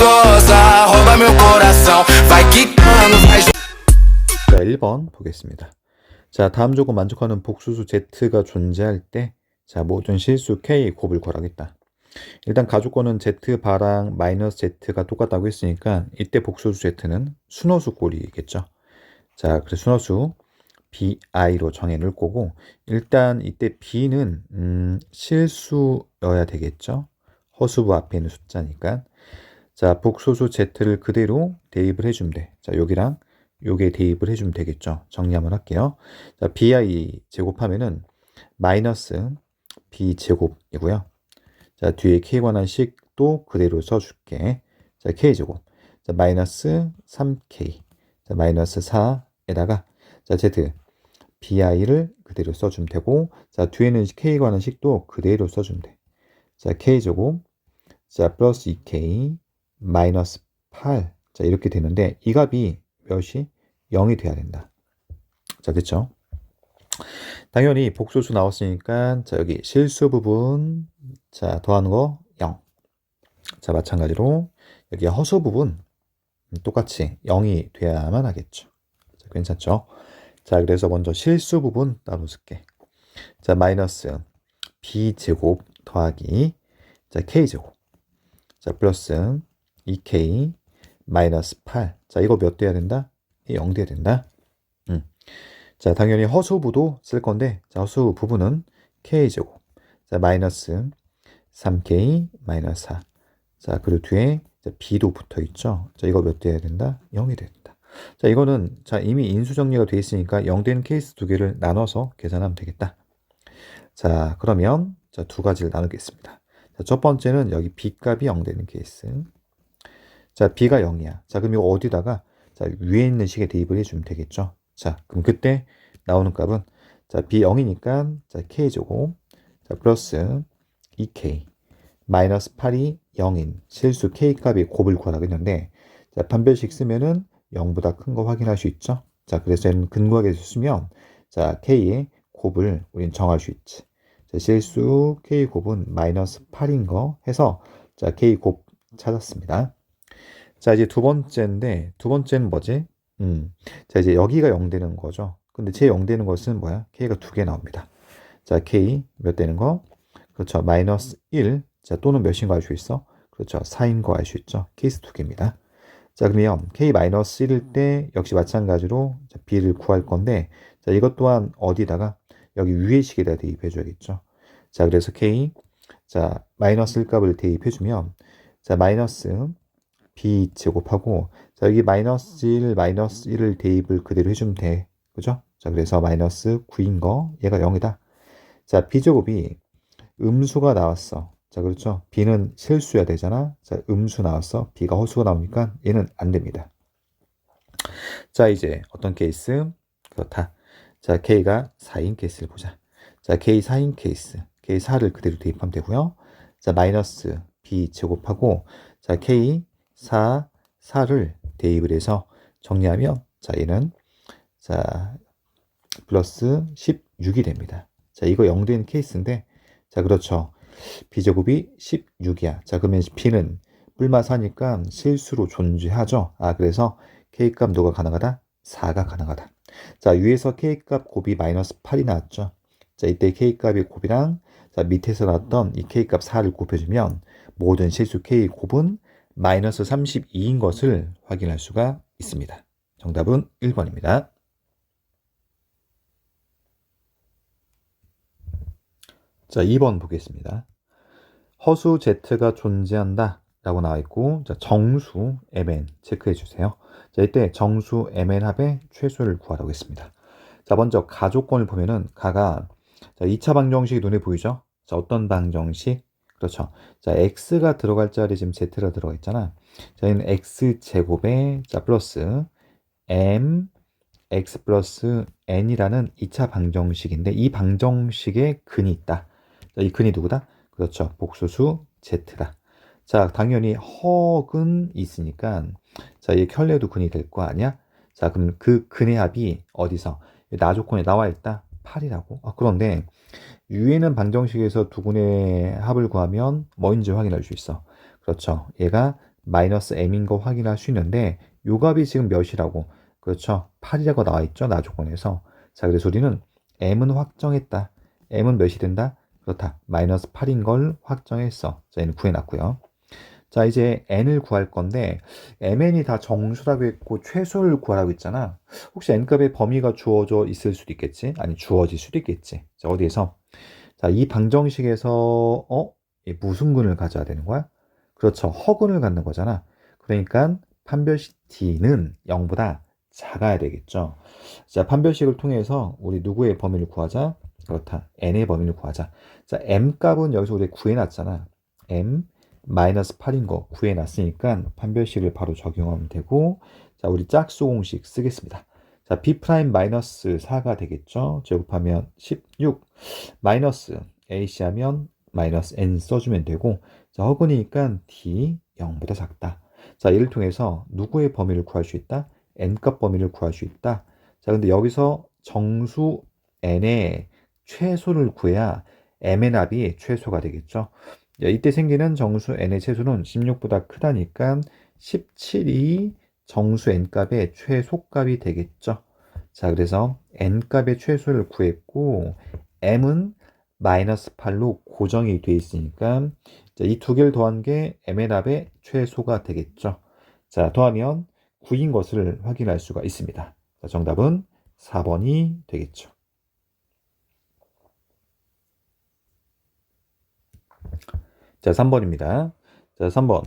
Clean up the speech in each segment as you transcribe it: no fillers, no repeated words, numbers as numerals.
gostosa, rouba meu coração. Vai quicando, vai. 자, 1번 보겠습니다. 자, 다음 조건 만족하는 복수수 Z가 존재할 때, 자, 모든 실수 K 곱을 구하겠다. 일단 가족권은 Z바랑 마이너스 Z가 똑같다고 했으니까 이때 복수수 Z는 순호수 꼴이겠죠. 자, 그래서 순호수 BI로 정해 놓을 거고, 일단 이때 B는 실수여야 되겠죠. 허수부 앞에 있는 숫자니까. 자, 복소수 Z를 그대로 대입을 해주면 돼. 자, 여기랑 요게 대입을 해주면 되겠죠. 정리 한번 할게요. 자, BI 제곱하면은 마이너스 B 제곱이고요. 자, 뒤에 K 관한 식도 그대로 써줄게. 자, K 제곱. 자, 마이너스 3K. 자, 마이너스 4에다가 자, Z BI를 그대로 써주면 되고, 자, 뒤에는 K 관한 식도 그대로 써주면 돼. 자, K 제곱. 자, 플러스 2K 마이너스 8. 자, 이렇게 되는데 이 값이 몇이 0이 돼야 된다. 자, 됐죠? 당연히 복소수 나왔으니까 자, 여기 실수 부분 자, 더하는 거 0. 자, 마찬가지로 여기 허수 부분 똑같이 0이 돼야만 하겠죠. 자, 괜찮죠? 자, 그래서 먼저 실수 부분 따로 쓸게. 자, 마이너스 b제곱 더하기 자, k제곱. 자, 플러스 2k 마이너스 8. 자, 이거 몇 돼야 된다? 0 돼야 된다. 자, 당연히 허수부도 쓸 건데, 자, 허수 부분은 k제곱. 자, 마이너스 3k 마이너스 4. 자, 그리고 뒤에 자, b도 붙어 있죠. 자, 이거 몇 돼야 된다? 0이 돼야 된다. 자, 이거는 자, 이미 인수 정리가 돼 있으니까 0 된 케이스 두 개를 나눠서 계산하면 되겠다. 자, 그러면 자, 두 가지를 나누겠습니다. 자, 첫 번째는 여기 b 값이 0 되는 케이스. 자, b가 0이야. 자, 그럼 이거 어디다가 자, 위에 있는 식에 대입을 해주면 되겠죠. 자, 그럼 그때 나오는 값은 자, b 0이니까 자, k제곱 자, 플러스 2k 마이너스 8이 0인 실수 k 값이 곱을 구하라고 했는데 자, 판별식 쓰면은 0보다 큰 거 확인할 수 있죠. 자, 그래서 얘는 근거하게 쓰면 자, k의 곱을 우린 정할 수 있지. 자, 실수 k 곱은 마이너스 8인 거 해서 자, k 곱 찾았습니다. 자, 이제 두 번째인데 두 번째는 뭐지? 자, 이제 여기가 0 되는 거죠. 근데 제 0 되는 것은 뭐야? k가 두 개 나옵니다. 자, k 몇 되는 거? 그렇죠. 마이너스 1. 자, 또는 몇인 거 알 수 있어? 그렇죠. 4인 거 알 수 있죠. 케이스 두 개입니다. 자, 그러면 k 마이너스 1일 때 역시 마찬가지로 자, b를 구할 건데 자, 이것 또한 어디다가 여기 위의 식에다 대입해 줘야겠죠. 자, 그래서 k 자, 마이너스 1 값을 대입해 주면 자, 마이너스 b 제곱하고 자, 여기 마이너스 1, 마이너스 1을 대입을 그대로 해주면 돼. 그죠? 자, 그래서 마이너스 9인 거 얘가 0이다. 자, b제곱이 음수가 나왔어. 자, 그렇죠? b는 실수야 되잖아. 자, 음수 나왔어. b가 허수가 나오니까 얘는 안 됩니다. 자, 이제 어떤 케이스? 그렇다. 자, k가 4인 케이스를 보자. 자, k 4인 케이스. k 4를 그대로 대입하면 되고요. 자, 마이너스 b 제곱하고 자, k 4를 대입을 해서 정리하면 자, 얘는 자, 플러스 16이 됩니다. 자, 이거 0 된 케이스인데 자, 그렇죠. b제곱이 16이야. 자, 그러면 b는 뿔마사니까 실수로 존재하죠. 아, 그래서 k값 누가 가능하다? 4가 가능하다. 자, 위에서 k값 곱이 마이너스 8이 나왔죠. 자, 이때 k값이 곱이랑 자, 밑에서 나왔던 이 k값 4를 곱해주면 모든 실수 k 곱은 마이너스 32인 것을 확인할 수가 있습니다. 정답은 1번입니다. 자, 2번 보겠습니다. 허수 Z가 존재한다 라고 나와 있고 자, 정수 MN 체크해 주세요. 자, 이때 정수 MN 합의 최소를 구하라고 했습니다. 자, 먼저 가조건을 보면은 가가 자, 2차 방정식이 눈에 보이죠? 자, 어떤 방정식? 그렇죠. 자, x가 들어갈 자리에 지금 z가 들어가 있잖아. 자, 얘는 x제곱에 자, 플러스 m x 플러스 n이라는 2차 방정식인데 이 방정식에 근이 있다. 자, 이 근이 누구다? 그렇죠. 복수수 z다. 자, 당연히 허근 있으니까 자, 이 켤레도 근이 될 거 아니야? 자, 그럼 그 근의 합이 어디서? 나조건에 나와 있다. 8이라고. 아, 그런데 위에는 방정식에서 두 근의 합을 구하면 뭐인지 확인할 수 있어. 그렇죠. 얘가 마이너스 m인 거 확인할 수 있는데 요 값이 지금 몇이라고? 그렇죠. 8이라고 나와 있죠. 나 조건에서. 자, 그래서 우리는 m은 확정했다. m은 몇이 된다? 그렇다. 마이너스 8인 걸 확정했어. 자, 얘는 구해놨고요. 자, 이제 n을 구할 건데 mn이 다 정수라고 했고 최소를 구하라고 했잖아. 혹시 n값의 범위가 주어져 있을 수도 있겠지? 아니, 주어질 수도 있겠지. 자, 어디에서? 자, 이 방정식에서 이 무슨 근을 가져야 되는 거야? 그렇죠. 허근을 갖는 거잖아. 그러니까 판별식 t는 0보다 작아야 되겠죠. 자, 판별식을 통해서 우리 누구의 범위를 구하자? 그렇다. n의 범위를 구하자. 자, m 값은 여기서 우리 구해놨잖아. m 마이너스 8인 거 구해놨으니까 판별식을 바로 적용하면 되고, 자, 우리 짝수 공식 쓰겠습니다. 자, b 프라임 마이너스 4가 되겠죠. 제곱하면 16 마이너스 ac 하면 마이너스 n 써주면 되고, 자, 허근이니까 d 0보다 작다. 자, 이를 통해서 누구의 범위를 구할 수 있다? n값 범위를 구할 수 있다. 자, 근데 여기서 정수 n의 최소를 구해야 m의 합이 최소가 되겠죠. 자, 이때 생기는 정수 n의 최소는 16보다 크다니까 17이 정수 n값의 최소값이 되겠죠. 자, 그래서 n값의 최소를 구했고 m은 마이너스 8로 고정이 되어 있으니까 이 두 개를 더한 게 m의 합의 최소가 되겠죠. 자, 더하면 9인 것을 확인할 수가 있습니다. 자, 정답은 4번이 되겠죠. 자, 3번입니다. 자, 3번.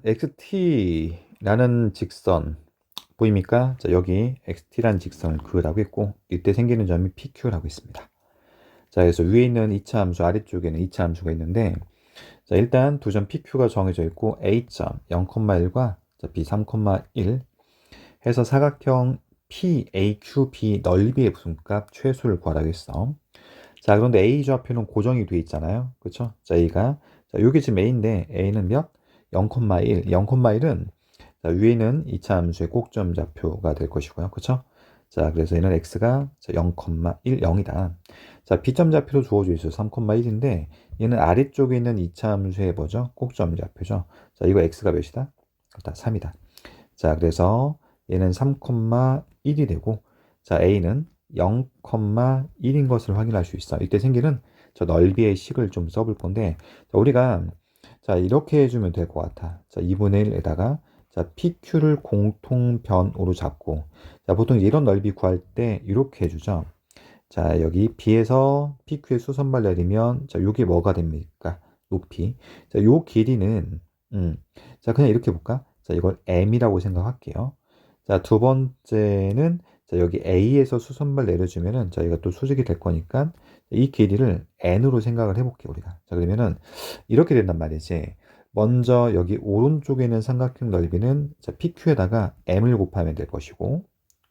xt라는 직선 보입니까? 자, 여기 xt라는 직선을 그으라고 했고 이때 생기는 점이 pq라고 했습니다. 자, 그래서 위에 있는 2차 함수, 아래쪽에는 2차 함수가 있는데, 자, 일단 두 점 pq가 정해져 있고 a점 0,1과 b 3,1 해서 사각형 PAQB 넓이의 분값 최소를 구하라고 했어. 자, 그런데 A 좌표는 고정이 돼 있잖아요. 그렇죠? 자, A가 자, 요게 지금 A인데 A는 몇? 0,1. 0,1은 자, 위에는 2차 함수의 꼭점 좌표가 될 것이고요. 그렇죠? 자, 그래서 얘는 x가 0,1, 0이다. 자, b점 좌표로 주어져 있어요. 3,1인데 얘는 아래쪽에 있는 2차 함수의 뭐죠? 꼭점 좌표죠. 자, 이거 x가 몇이다? 그렇다. 3이다. 자, 그래서 얘는 3,1이 되고 자, a는 0,1인 것을 확인할 수 있어. 이때 생기는 저 넓이의 식을 좀 써볼 건데 자, 우리가 자, 이렇게 해주면 될 것 같아. 자, 2분의 1에다가 자, PQ를 공통변으로 잡고 자, 보통 이런 넓이 구할 때 이렇게 해주죠. 자, 여기 B에서 PQ의 수선발 내리면 자, 요게 뭐가 됩니까? 높이. 자, 요 길이는 자, 그냥 이렇게 볼까? 자, 이걸 M이라고 생각할게요. 자, 두 번째는 자, 여기 A에서 수선발 내려주면은 저희가 또 수직이 될 거니까 이 길이를 N으로 생각을 해볼게요, 우리가. 자, 그러면은 이렇게 된단 말이지. 먼저 여기 오른쪽에 있는 삼각형 넓이는 자, PQ에다가 M을 곱하면 될 것이고,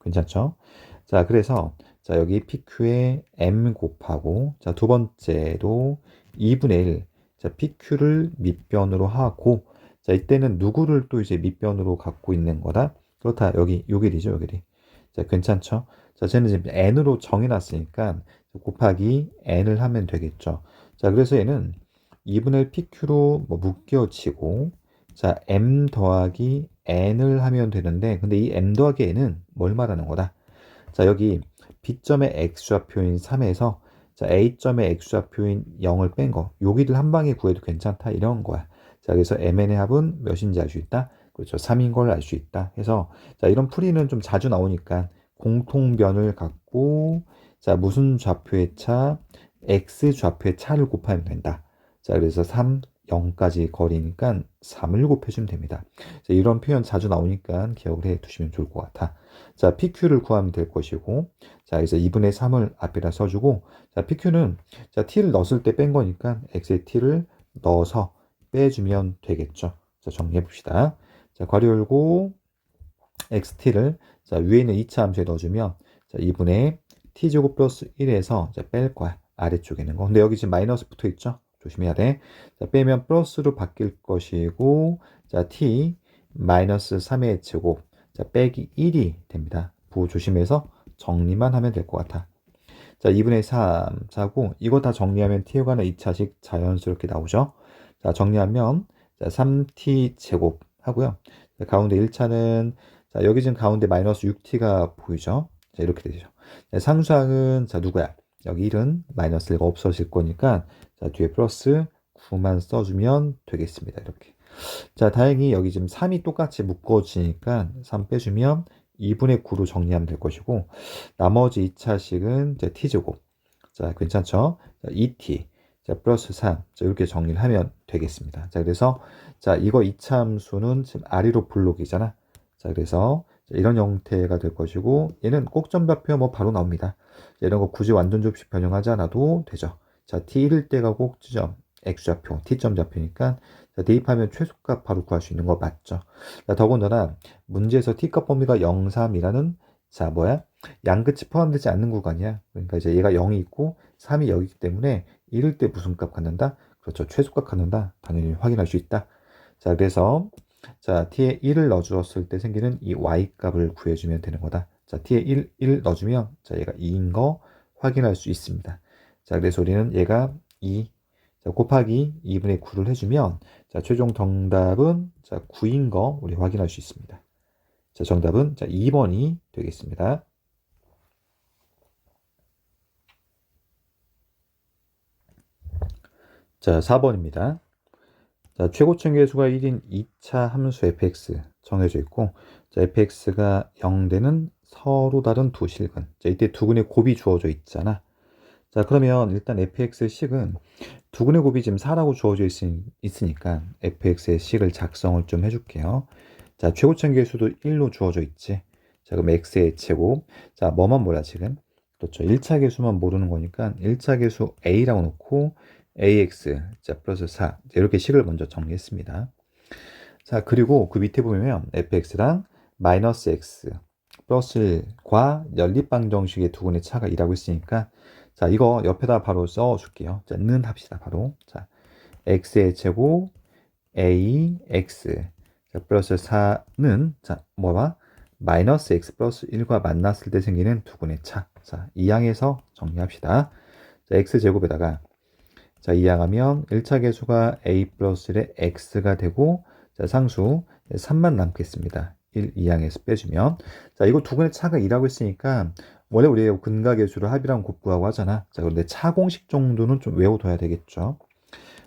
괜찮죠? 자, 그래서 자, 여기 PQ에 M 곱하고, 자, 두 번째로 2분의 1, 자, PQ를 밑변으로 하고, 자, 이때는 누구를 또 이제 밑변으로 갖고 있는 거다? 그렇다. 여기, 요 길이죠, 요 길이. 자, 괜찮죠? 자, 쟤는 지금 n으로 정해놨으니까 곱하기 n을 하면 되겠죠. 자, 그래서 얘는 2분의 1 pq로 뭐 묶여지고, 자, m 더하기 n을 하면 되는데, 근데 이 m 더하기 n은 뭘 말하는 거다? 자, 여기 b점의 x좌표인 3에서 자, a점의 x좌표인 0을 뺀 거, 여기를 한 방에 구해도 괜찮다 이런 거야. 자, 그래서 mn의 합은 몇인지 알 수 있다? 그렇죠. 3인 걸 알 수 있다 해서 자, 이런 풀이는 좀 자주 나오니까 공통변을 갖고 자, 무슨 좌표의 차? x 좌표의 차를 곱하면 된다. 자, 그래서 3, 0까지 거리니까 3을 곱해주면 됩니다. 자, 이런 표현 자주 나오니까 기억을 해 두시면 좋을 것 같아. 자, PQ를 구하면 될 것이고, 자, 그래서 2분의 3을 앞에다 써주고, 자, PQ는 자, T를 넣었을 때 뺀 거니까 X의 T를 넣어서 빼주면 되겠죠. 자, 정리해 봅시다. 자, 괄호 열고 XT를 자, 위에 있는 2차 함수에 넣어주면 자, 2분의 T제곱 플러스 1에서 자, 뺄 거야. 아래쪽에 있는 거. 근데 여기 지금 마이너스 붙어 있죠? 조심해야 돼. 자, 빼면 플러스로 바뀔 것이고, 자, T 마이너스 3의 제곱, 자, 빼기 1이 됩니다. 부호 조심해서 정리만 하면 될 것 같아. 자, 2분의 3 자고, 이거 다 정리하면 T에 관한 2차식 자연스럽게 나오죠? 자, 정리하면, 자, 3t 제곱 하고요. 자, 가운데 1차는 자, 여기 지금 가운데 마이너스 6t가 보이죠? 자, 이렇게 되죠. 자, 상수항은 자, 누구야? 여기 1은 마이너스 1가 없어질 거니까 자, 뒤에 플러스 9만 써주면 되겠습니다. 이렇게. 자, 다행히 여기 지금 3이 똑같이 묶어지니까 3 빼주면 2분의 9로 정리하면 될 것이고 나머지 2차식은 자, t제곱. 자, 괜찮죠? 자, 2t. 자, 플러스 3. 자, 이렇게 정리를 하면 되겠습니다. 자, 그래서 자, 이거 이차함수는 지금 아래로 블록이잖아. 자, 그래서 자, 이런 형태가 될 것이고 얘는 꼭점좌표 뭐 바로 나옵니다. 자, 이런 거 굳이 완전 접시 변형하지 않아도 되죠. 자, t1일 때가 꼭지점 x좌표, t점 좌표니까 자, 대입하면 최소값 바로 구할 수 있는 거 맞죠? 자, 더군다나 문제에서 t값 범위가 0, 3이라는 자, 뭐야? 양끝이 포함되지 않는 구간이야. 그러니까 이제 얘가 0이 있고 3이 여기기 때문에 이럴 때 무슨 값 갖는다? 그렇죠. 최소값 갖는다. 당연히 확인할 수 있다. 자, 그래서 자, t에 1을 넣어주었을 때 생기는 이 y 값을 구해주면 되는 거다. 자, t에 1 넣어주면 자, 얘가 2인 거 확인할 수 있습니다. 자, 그래서 우리는 얘가 2 자, 곱하기 2분의 9를 해주면 자, 최종 정답은 자, 9인 거 우리 확인할 수 있습니다. 자, 정답은 자, 2번이 되겠습니다. 자, 4번입니다. 자, 최고점 계수가 1인 2차 함수 fx 정해져 있고 자, fx가 0되는 서로 다른 두 실근. 자, 이때 두근의 곱이 주어져 있잖아. 자, 그러면 일단 fx의 식은 두근의 곱이 지금 4라고 주어져 있으니까 fx의 식을 작성을 좀 해줄게요. 자, 최고점 계수도 1로 주어져 있지. 자, 그럼 x의 제곱. 자, 뭐만 몰라 지금? 그렇죠. 1차 계수만 모르는 거니까 1차 계수 a라고 놓고 ax 자 플러스 4 이렇게 식을 먼저 정리했습니다. 자, 그리고 그 밑에 보면 fx랑 마이너스 x 플러스 1과 연립방정식의 두근의 차가 2라고 했으니까 자, 이거 옆에다 바로 써줄게요. 자, 는 합시다. 바로. 자, x의 제곱 ax 자, 플러스 4는 자, 뭐봐? 마이너스 x 플러스 1과 만났을 때 생기는 두근의 차. 자, 이 양에서 정리합시다. 자, x 제곱에다가 자, 이항하면 1차 계수가 a 플러스 1의 x가 되고 자, 상수 3만 남겠습니다. 1 이항에서 빼주면 자, 이거 두근의 차가 2라고 했으니까 원래 우리 근각계수를 합이랑 곱구하고 하잖아. 자, 그런데 차 공식 정도는 좀 외워둬야 되겠죠.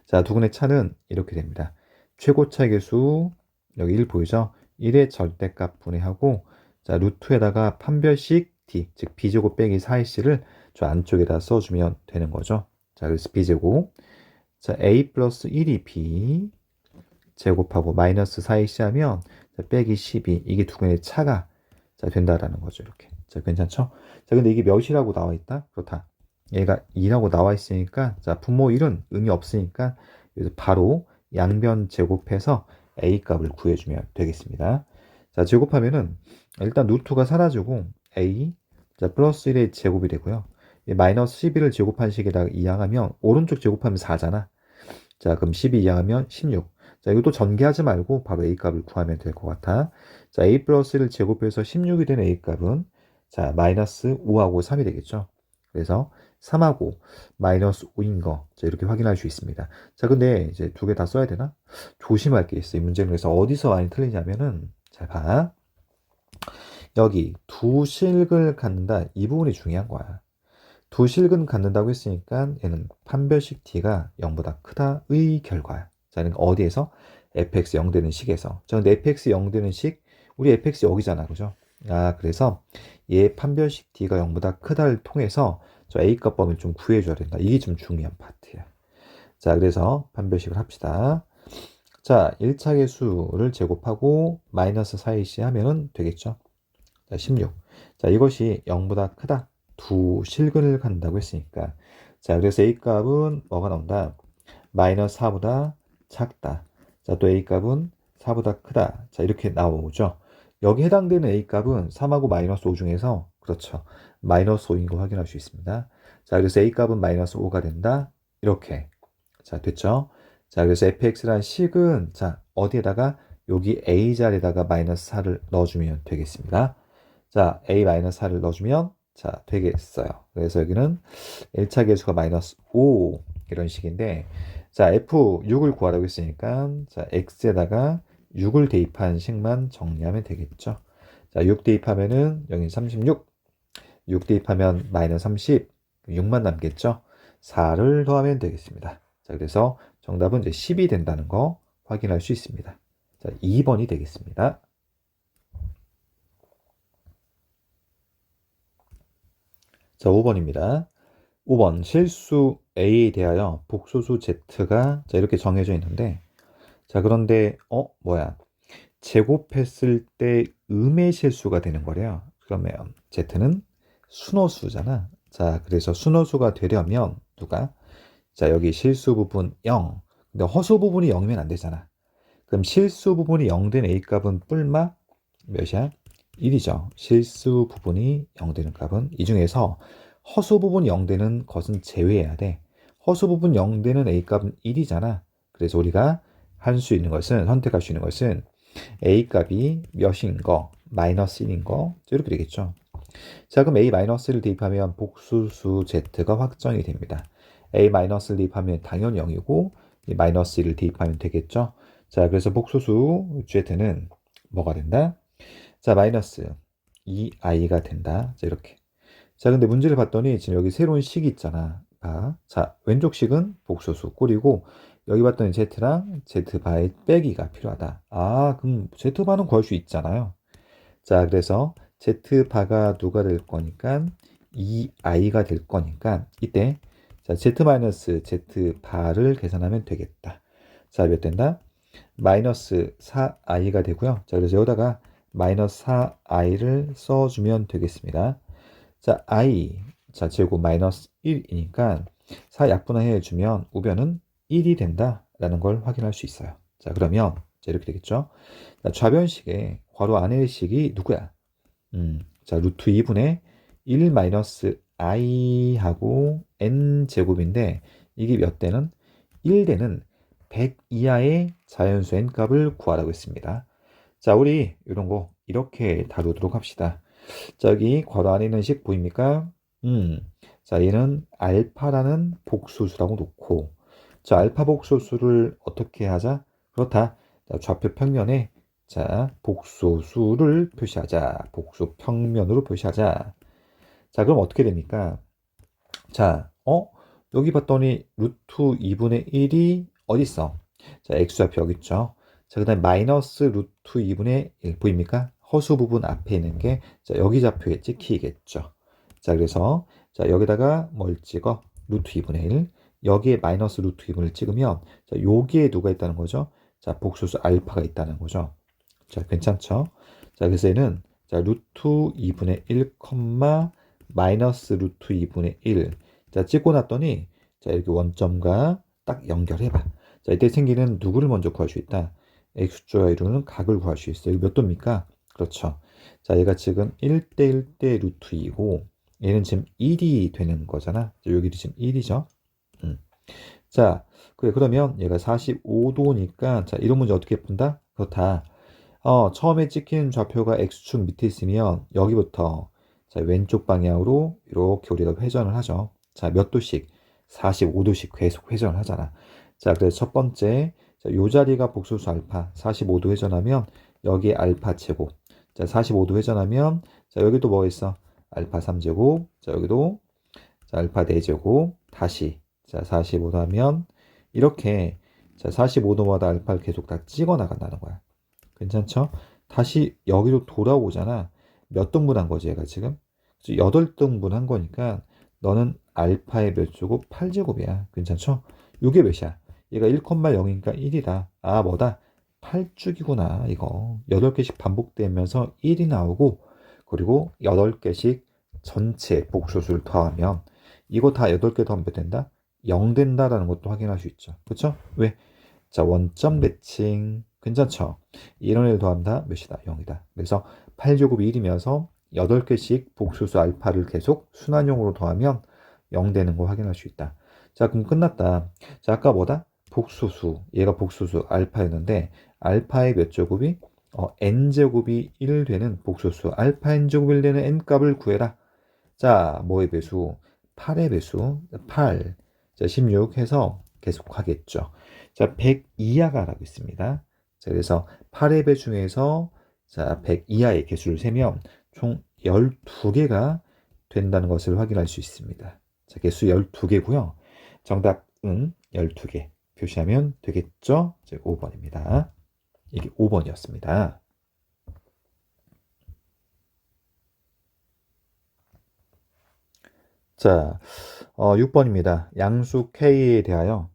자, 두근의 차는 이렇게 됩니다. 최고차 계수 여기 1 보이죠? 1의 절대값 분해하고 자, 루트에다가 판별식 d 즉 b제곱 빼기 4ac를 저 안쪽에다 써주면 되는 거죠. 자, 그래서 b제곱 자, a 플러스 1이 b 제곱하고 마이너스 4ac 하면 자, 빼기 12 이게 두근의 차가 자, 된다라는 거죠. 이렇게. 자, 괜찮죠? 자, 근데 이게 몇이라고 나와 있다? 그렇다. 얘가 2라고 나와 있으니까 자, 분모 1은 의미 없으니까 여기서 바로 양변 제곱해서 a 값을 구해주면 되겠습니다. 자, 제곱하면은 일단 루트가 사라지고 a 자, 플러스 1의 제곱이 되고요. 마이너스 12를 제곱한 식에다가 이항하면 오른쪽 제곱하면 4잖아. 자, 그럼 12 이항하면 16. 자, 이것도 전개하지 말고 바로 a 값을 구하면 될 것 같아. 자, a 플러스 1을 제곱해서 16이 된 a 값은 자, 마이너스 5하고 3이 되겠죠. 그래서 3하고 마이너스 5인 거 자, 이렇게 확인할 수 있습니다. 자, 근데 이제 두 개 다 써야 되나? 조심할 게 있어요. 이 문제는 그래서 어디서 많이 틀리냐면은 잘 봐. 여기 두 실근을 갖는다. 이 부분이 중요한 거야. 두 실근 갖는다고 했으니까 얘는 판별식 t가 0보다 크다의 결과야. 자, 그러니까 어디에서? fx 0 되는 식에서. 자, 근데 fx 0 되는 식, 우리 fx 여기잖아. 그죠? 아, 그래서 얘 판별식 t가 0보다 크다를 통해서 저 a값 범위를 좀 구해줘야 된다. 이게 좀 중요한 파트야. 자, 그래서 판별식을 합시다. 자, 1차 계수를 제곱하고 마이너스 4ac 하면은 되겠죠? 자, 16. 자, 이것이 0보다 크다. 두 실근을 갖는다고 했으니까. 자, 그래서 a 값은 뭐가 나온다? 마이너스 4보다 작다. 자, 또 a 값은 4보다 크다. 자, 이렇게 나오죠. 여기 해당되는 a 값은 3하고 마이너스 5 중에서 그렇죠. 마이너스 5인 거 확인할 수 있습니다. 자, 그래서 a 값은 마이너스 5가 된다. 이렇게. 자, 됐죠? 자, 그래서 fx란 식은 자, 어디에다가 여기 a 자리에다가 마이너스 4를 넣어주면 되겠습니다. 자, a-4를 넣어주면 자, 되겠어요. 그래서 여기는 1차 계수가 마이너스 5, 이런 식인데, 자, F6을 구하라고 했으니까, 자, X에다가 6을 대입한 식만 정리하면 되겠죠. 자, 6 대입하면은 여기 36, 6 대입하면 마이너스 30, 6만 남겠죠. 4를 더하면 되겠습니다. 자, 그래서 정답은 이제 10이 된다는 거 확인할 수 있습니다. 자, 2번이 되겠습니다. 자, 5번입니다. 5번 실수 A에 대하여 복소수 Z가 자, 이렇게 정해져 있는데, 자, 그런데 뭐야? 제곱했을 때 음의 실수가 되는 거래요. 그러면 Z는 순호수잖아. 자, 그래서 순호수가 되려면 누가? 자, 여기 실수 부분 0. 근데 허수 부분이 0이면 안 되잖아. 그럼 실수 부분이 0 된 A 값은 뿔마 몇이야? 1이죠. 실수 부분이 0 되는 값은 이 중에서 허수 부분이 0 되는 것은 제외해야 돼. 허수 부분 0 되는 A 값은 1이잖아. 그래서 우리가 할 수 있는 것은 선택할 수 있는 것은 A 값이 몇인 거, 마이너스 1인 거 이렇게 되겠죠. 자, 그럼 A 마이너스를 대입하면 복수수 Z가 확정이 됩니다. A 마이너스를 대입하면 당연히 0이고 이 마이너스 1을 대입하면 되겠죠. 자, 그래서 복수수 Z는 뭐가 된다? 자, 마이너스 2i가 된다. 자, 이렇게. 자, 근데 문제를 봤더니 지금 여기 새로운 식이 있잖아. 자, 왼쪽 식은 복소수 꼴이고 여기 봤더니 Z랑 Z바의 빼기가 필요하다. 그럼 Z바는 구할 수 있잖아요. 자, 그래서 Z바가 누가 될 거니까 2i가 될 거니까 이때 자, Z-Z바를 계산하면 되겠다. 자, 몇 된다? 마이너스 4i가 되고요. 자, 그래서 여기다가 마이너스 4i를 써주면 되겠습니다. 자, i, 자, 제곱 마이너스 1이니까 4 약분해주면 우변은 1이 된다라는 걸 확인할 수 있어요. 자, 그러면 자, 이렇게 되겠죠. 자, 좌변식의 괄호 안의 식이 누구야? 자, 루트 2분의 1 마이너스 i하고 n제곱인데 이게 몇 대는? 1대는 100 이하의 자연수 n값을 구하라고 했습니다. 자, 우리 이런 거 이렇게 다루도록 합시다. 자, 여기 괄호 안에 있는 식 보입니까? 자, 얘는 알파라는 복소수라고 놓고, 자, 알파 복소수를 어떻게 하자? 그렇다. 자, 좌표 평면에 자, 복소수를 표시하자. 복수 평면으로 표시하자. 자, 그럼 어떻게 됩니까? 자, 여기 봤더니 루트 2분의 1이 어디 있어? 자, x좌표 여기 있죠. 자, 그 다음에 마이너스 루트 2분의 1 보입니까? 허수 부분 앞에 있는 게 자, 여기 좌표에 찍히겠죠. 자, 그래서 자, 여기다가 뭘 찍어? 루트 2분의 1. 여기에 마이너스 루트 2분의 1 찍으면 자, 여기에 누가 있다는 거죠? 자, 복소수 알파가 있다는 거죠. 자, 괜찮죠? 자, 그래서 얘는 자, 루트 2분의 1, 마이너스 루트 2분의 1. 자, 찍고 났더니 자, 이렇게 원점과 딱 연결해봐. 자, 이때 생기는 누구를 먼저 구할 수 있다? x좌와 이루는 각을 구할 수 있어요. 몇 도입니까? 그렇죠. 자, 얘가 지금 1대 1대 루트 2고 얘는 지금 1이 되는 거잖아. 자, 여기도 지금 1이죠. 자, 그래, 그러면 얘가 45도니까 자, 이런 문제 어떻게 푼다? 그렇다. 처음에 찍힌 좌표가 x축 밑에 있으면 여기부터 자, 왼쪽 방향으로 이렇게 우리가 회전을 하죠. 자, 몇 도씩? 45도씩 계속 회전을 하잖아. 자, 그래서 첫 번째, 자, 요 자리가 복소수 알파, 45도 회전하면 여기에 알파 제곱. 자, 45도 회전하면 자, 여기도 뭐 있어? 알파 3제곱. 자, 여기도 자, 알파 4제곱. 다시 자, 45도 하면 이렇게 자, 45도마다 알파를 계속 다 찍어 나간다는 거야. 괜찮죠? 다시 여기로 돌아오잖아. 몇 등분 한 거지, 얘가 지금? 8등분 한 거니까 너는 알파의 몇 제곱? 8제곱이야. 괜찮죠? 이게 몇이야? 얘가 1,0이니까 1이다. 뭐다? 8쭉이구나, 이거. 8개씩 반복되면서 1이 나오고, 그리고 8개씩 전체 복소수를 더하면, 이거 다 8개 더하면 몇 된다? 0 된다라는 것도 확인할 수 있죠. 그쵸? 왜? 자, 원점 대칭. 괜찮죠? 이런 애를 더한다? 몇이다? 0이다. 그래서 8제곱이 1이면서 8개씩 복소수 알파를 계속 순환형으로 더하면 0 되는 거 확인할 수 있다. 자, 그럼 끝났다. 자, 아까 뭐다? 복소수. 얘가 복소수 알파였는데 알파의 몇 제곱이? n제곱이 1 되는 복소수 알파 n제곱 1 되는 n값을 구해라. 자, 뭐의 배수? 8의 배수. 8. 자, 16 해서 계속 하겠죠. 자, 100 이하가 라고 있습니다. 자, 그래서 8의 배 중에서 자, 100 이하의 개수를 세면 총 12개가 된다는 것을 확인할 수 있습니다. 자, 개수 12개고요. 정답은 12개 표시하면 되겠죠? 자, 5번입니다. 이게 5번이었습니다. 자, 6번입니다. 양수 K에 대하여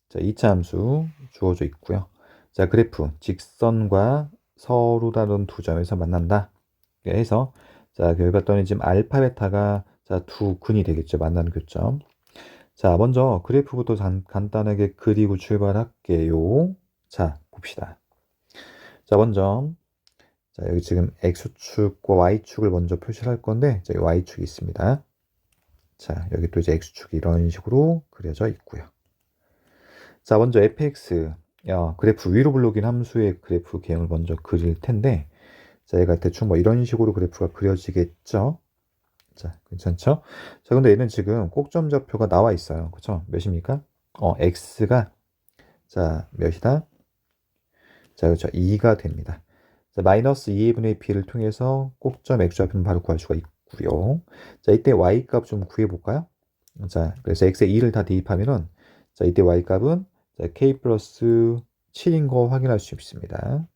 자, 2차 함수 주어져 있고요. 자, 그래프 직선과 서로 다른 두 점에서 만난다. 해서 자, 여기 봤더니 지금 알파 베타가 자, 두 근이 되겠죠. 만나는 교점. 자, 먼저 그래프부터 간단하게 그리고 출발할게요. 자, 봅시다. 자, 먼저 자, 여기 지금 X축과 Y축을 먼저 표시를 할 건데 자, Y축이 있습니다. 자, 여기 또 이제 X축이 이런 식으로 그려져 있고요. 자, 먼저 fx 그래프 위로 불러긴 함수의 그래프 개형을 먼저 그릴 텐데 자, 얘가 대충 뭐 이런 식으로 그래프가 그려지겠죠? 자, 괜찮죠? 자, 근데 얘는 지금 꼭점 좌표가 나와 있어요. 그쵸? 몇입니까? x가 자, 몇이다? 자, 그렇죠. 2가 됩니다. 자, 마이너스 2분의 p를 통해서 꼭점 x좌표는 바로 구할 수가 있고요. 자, 이때 y 값 좀 구해볼까요? 자, 그래서 x에 2를 다 대입하면은 자, 이때 y 값은 자, k 플러스 7인 거 확인할 수 있습니다.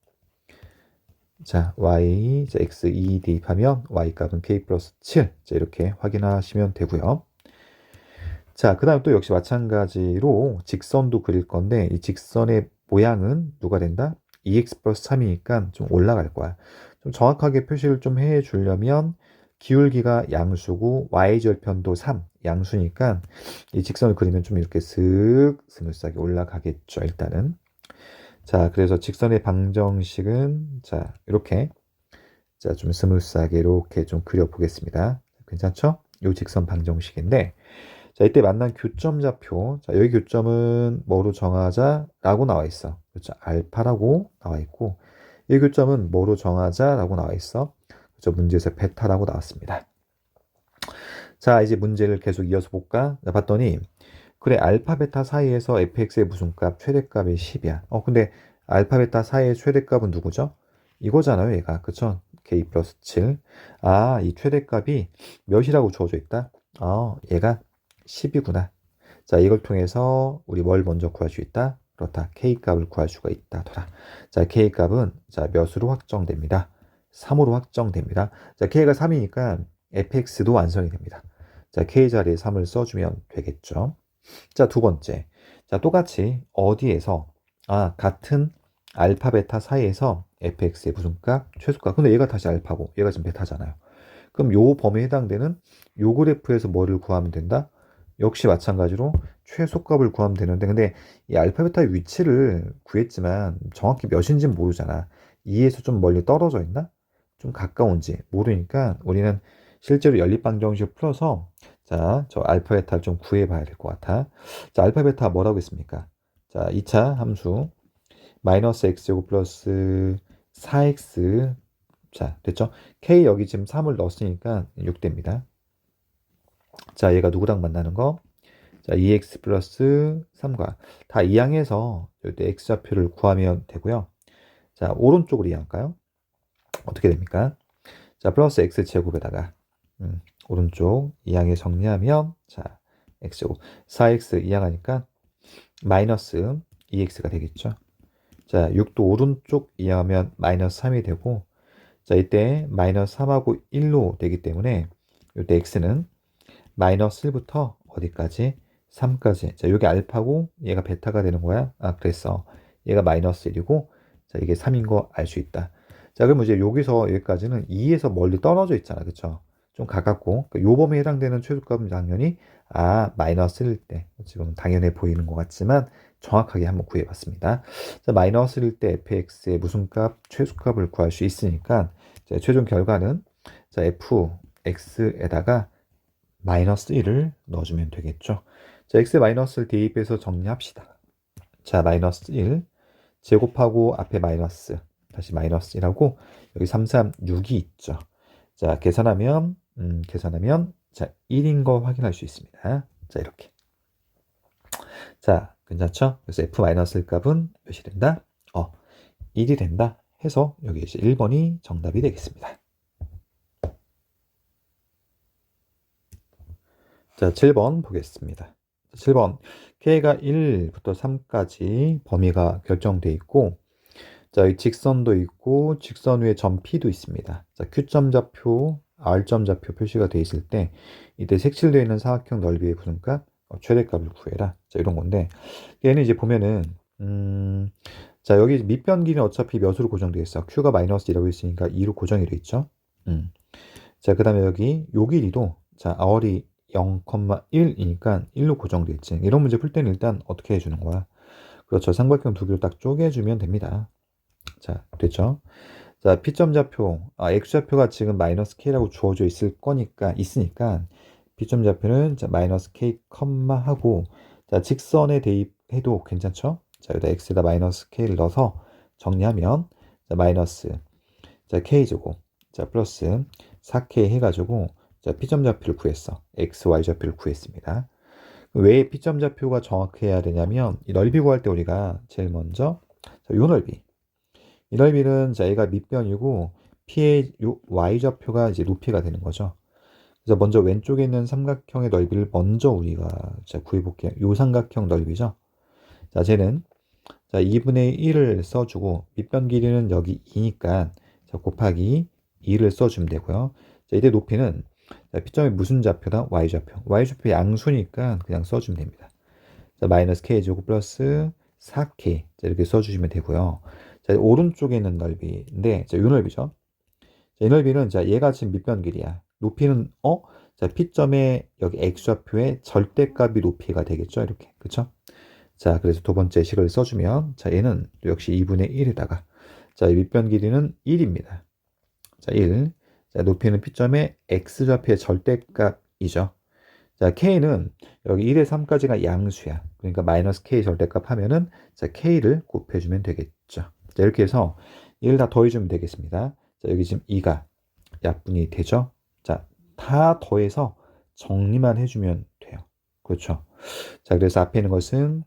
자, y, 자, x 2 대입하면 y 값은 k 플러스 7. 자, 이렇게 확인하시면 되고요. 자, 그 다음 또 역시 마찬가지로 직선도 그릴 건데 이 직선의 모양은 누가 된다? 2x 플러스 3이니까 좀 올라갈 거야. 좀 정확하게 표시를 좀 해주려면 기울기가 양수고 y절편도 3, 양수니까 이 직선을 그리면 좀 이렇게 슥 스무스하게 올라가겠죠, 일단은. 자, 그래서 직선의 방정식은 자, 이렇게 자, 좀 스무스하게 이렇게 좀 그려보겠습니다. 괜찮죠? 요 직선 방정식인데 자, 이때 만난 교점 좌표. 자, 여기 교점은 뭐로 정하자라고 나와 있어. 그렇죠? 알파라고 나와 있고 이 교점은 뭐로 정하자라고 나와 있어. 그렇죠? 문제에서 베타라고 나왔습니다. 자, 이제 문제를 계속 이어서 볼까? 자, 봤더니 그래, 알파 베타 사이에서 fx의 무슨 값? 최대값이 10이야. 근데 알파 베타 사이의 최대값은 누구죠? 이거잖아요, 얘가. 그쵸? k 플러스 7. 아, 이 최대값이 몇이라고 주어져 있다? 얘가 10이구나. 자, 이걸 통해서 우리 뭘 먼저 구할 수 있다? 그렇다. k 값을 구할 수가 있다. 더라. 자, k 값은 자, 몇으로 확정됩니다? 3으로 확정됩니다. 자, k가 3이니까 fx도 완성이 됩니다. 자, k 자리에 3을 써주면 되겠죠. 자, 두 번째. 자, 똑같이 어디에서 같은 알파 베타 사이에서 fx의 무슨 값? 최소값. 근데 얘가 다시 알파고 얘가 지금 베타잖아요. 그럼 요 범위에 해당되는 요 그래프에서 뭐를 구하면 된다? 역시 마찬가지로 최소값을 구하면 되는데 근데 이 알파 베타의 위치를 구했지만 정확히 몇인지는 모르잖아. 2에서 좀 멀리 떨어져 있나? 좀 가까운지 모르니까 우리는 실제로 연립방정식을 풀어서 자, 저 알파 베타를 좀 구해봐야 될 것 같아. 자, 알파 베타 뭐라고 했습니까? 자, 2차 함수 마이너스 x제곱 플러스 4x 자, 됐죠? k 여기 지금 3을 넣었으니까 6됩니다. 자, 얘가 누구랑 만나는 거? 자, 2x 플러스 3과 다 이항해서 이때 x좌표를 구하면 되고요. 자, 오른쪽으로 이항할까요? 어떻게 됩니까? 자, 플러스 x제곱에다가 오른쪽 이항에 정리하면 자, x제곱 4x 이항하니까 마이너스 2x가 되겠죠. 자, 6도 오른쪽 이항하면 마이너스 3이 되고 자, 이때 마이너스 3하고 1로 되기 때문에 이때 x는 마이너스 1부터 어디까지? 3까지. 자, 이게 알파고 얘가 베타가 되는 거야. 그랬어. 얘가 마이너스 1이고 자, 이게 3인 거 알 수 있다. 자, 그럼 이제 여기서 여기까지는 2에서 멀리 떨어져 있잖아. 그쵸? 좀 가깝고 요 범위에 해당되는 최소값은 당연히 마이너스 1일 때 지금 당연해 보이는 것 같지만 정확하게 한번 구해봤습니다. 자, 마이너스 1일 때 fx의 무슨 값? 최소값을 구할 수 있으니까 자, 최종 결과는 자, fx에다가 마이너스 1을 넣어주면 되겠죠. 자, x 마이너스를 대입해서 정리합시다. 자, 마이너스 1 제곱하고 앞에 마이너스 다시 마이너스 1하고 여기 3, 3, 6이 있죠. 자, 계산하면 자, 1인 거 확인할 수 있습니다. 자, 이렇게. 자, 괜찮죠? 그래서 f-1 값은 몇이 된다? 1이 된다 해서 여기 이제 1번이 정답이 되겠습니다. 자, 7번 보겠습니다. 7번 K가 1부터 3까지 범위가 결정돼 있고, 자, 이 직선도 있고 직선 위에 점 P도 있습니다. 자, Q점 좌표, R점 좌표 표시가 돼 있을 때 이때 색칠되어 있는 사각형 넓이의 부등값, 최대값을 구해라. 자, 이런 건데 얘는 이제 보면은 자, 여기 밑변 길이는 어차피 몇으로 고정되어 있어? Q가 -2라고 있으니까 2로 고정이 되어 있죠. 자, 그 다음에 여기 요 길이도 자, R이 0,1이니까 1로 고정되어 있지. 이런 문제 풀 때는 일단 어떻게 해주는 거야? 그렇죠. 삼각형 두 개를 딱 쪼개주면 됩니다. 자, 됐죠? 자, P점 좌표, X좌표가 지금 K라고 주어져 있으니까 P점 좌표는 자, K, 하고, 자, 직선에 대입해도 괜찮죠? 자, 여기다 X에다 K를 넣어서 정리하면, 자, 자, K제곱, 자, 플러스 4K 해가지고, 자, P점 좌표를 구했어. X, Y 좌표를 구했습니다. 왜 P점 좌표가 정확해야 되냐면, 이 넓이 구할 때 우리가 제일 먼저, 자, 요 넓이. 이 넓이는 자, 얘가 밑변이고 P의 요 Y좌표가 이제 높이가 되는 거죠. 그래서 먼저 왼쪽에 있는 삼각형의 넓이를 먼저 우리가 자, 구해볼게요. 요 삼각형 넓이죠. 자, 쟤는 자, 2분의 1을 써주고 밑변 길이는 여기 2니까 자, 곱하기 2를 써주면 되고요. 자, 이때 높이는 자, P점이 무슨 좌표다? Y좌표. Y좌표 양수니까 그냥 써주면 됩니다. 자, K제곱 플러스 4K 자, 이렇게 써주시면 되고요. 자, 오른쪽에 있는 넓이인데, 자, 이 넓이죠. 자, 이 넓이는, 자, 얘가 지금 밑변 길이야. 높이는, 자, P점의 여기 X좌표의 절대값이 높이가 되겠죠. 이렇게. 그쵸? 자, 그래서 두 번째 식을 써주면, 자, 얘는 또 역시 2분의 1에다가, 자, 이 밑변 길이는 1입니다. 자, 1. 자, 높이는 P점의 X좌표의 절대값이죠. 자, K는 여기 1에 3까지가 양수야. 그러니까 K 절대값 하면은, 자, K를 곱해주면 되겠죠. 자, 이렇게 해서 1 다 더해주면 되겠습니다. 자, 여기 지금 2가 약분이 되죠. 자, 다 더해서 정리만 해주면 돼요. 그렇죠. 자, 그래서 앞에 있는 것은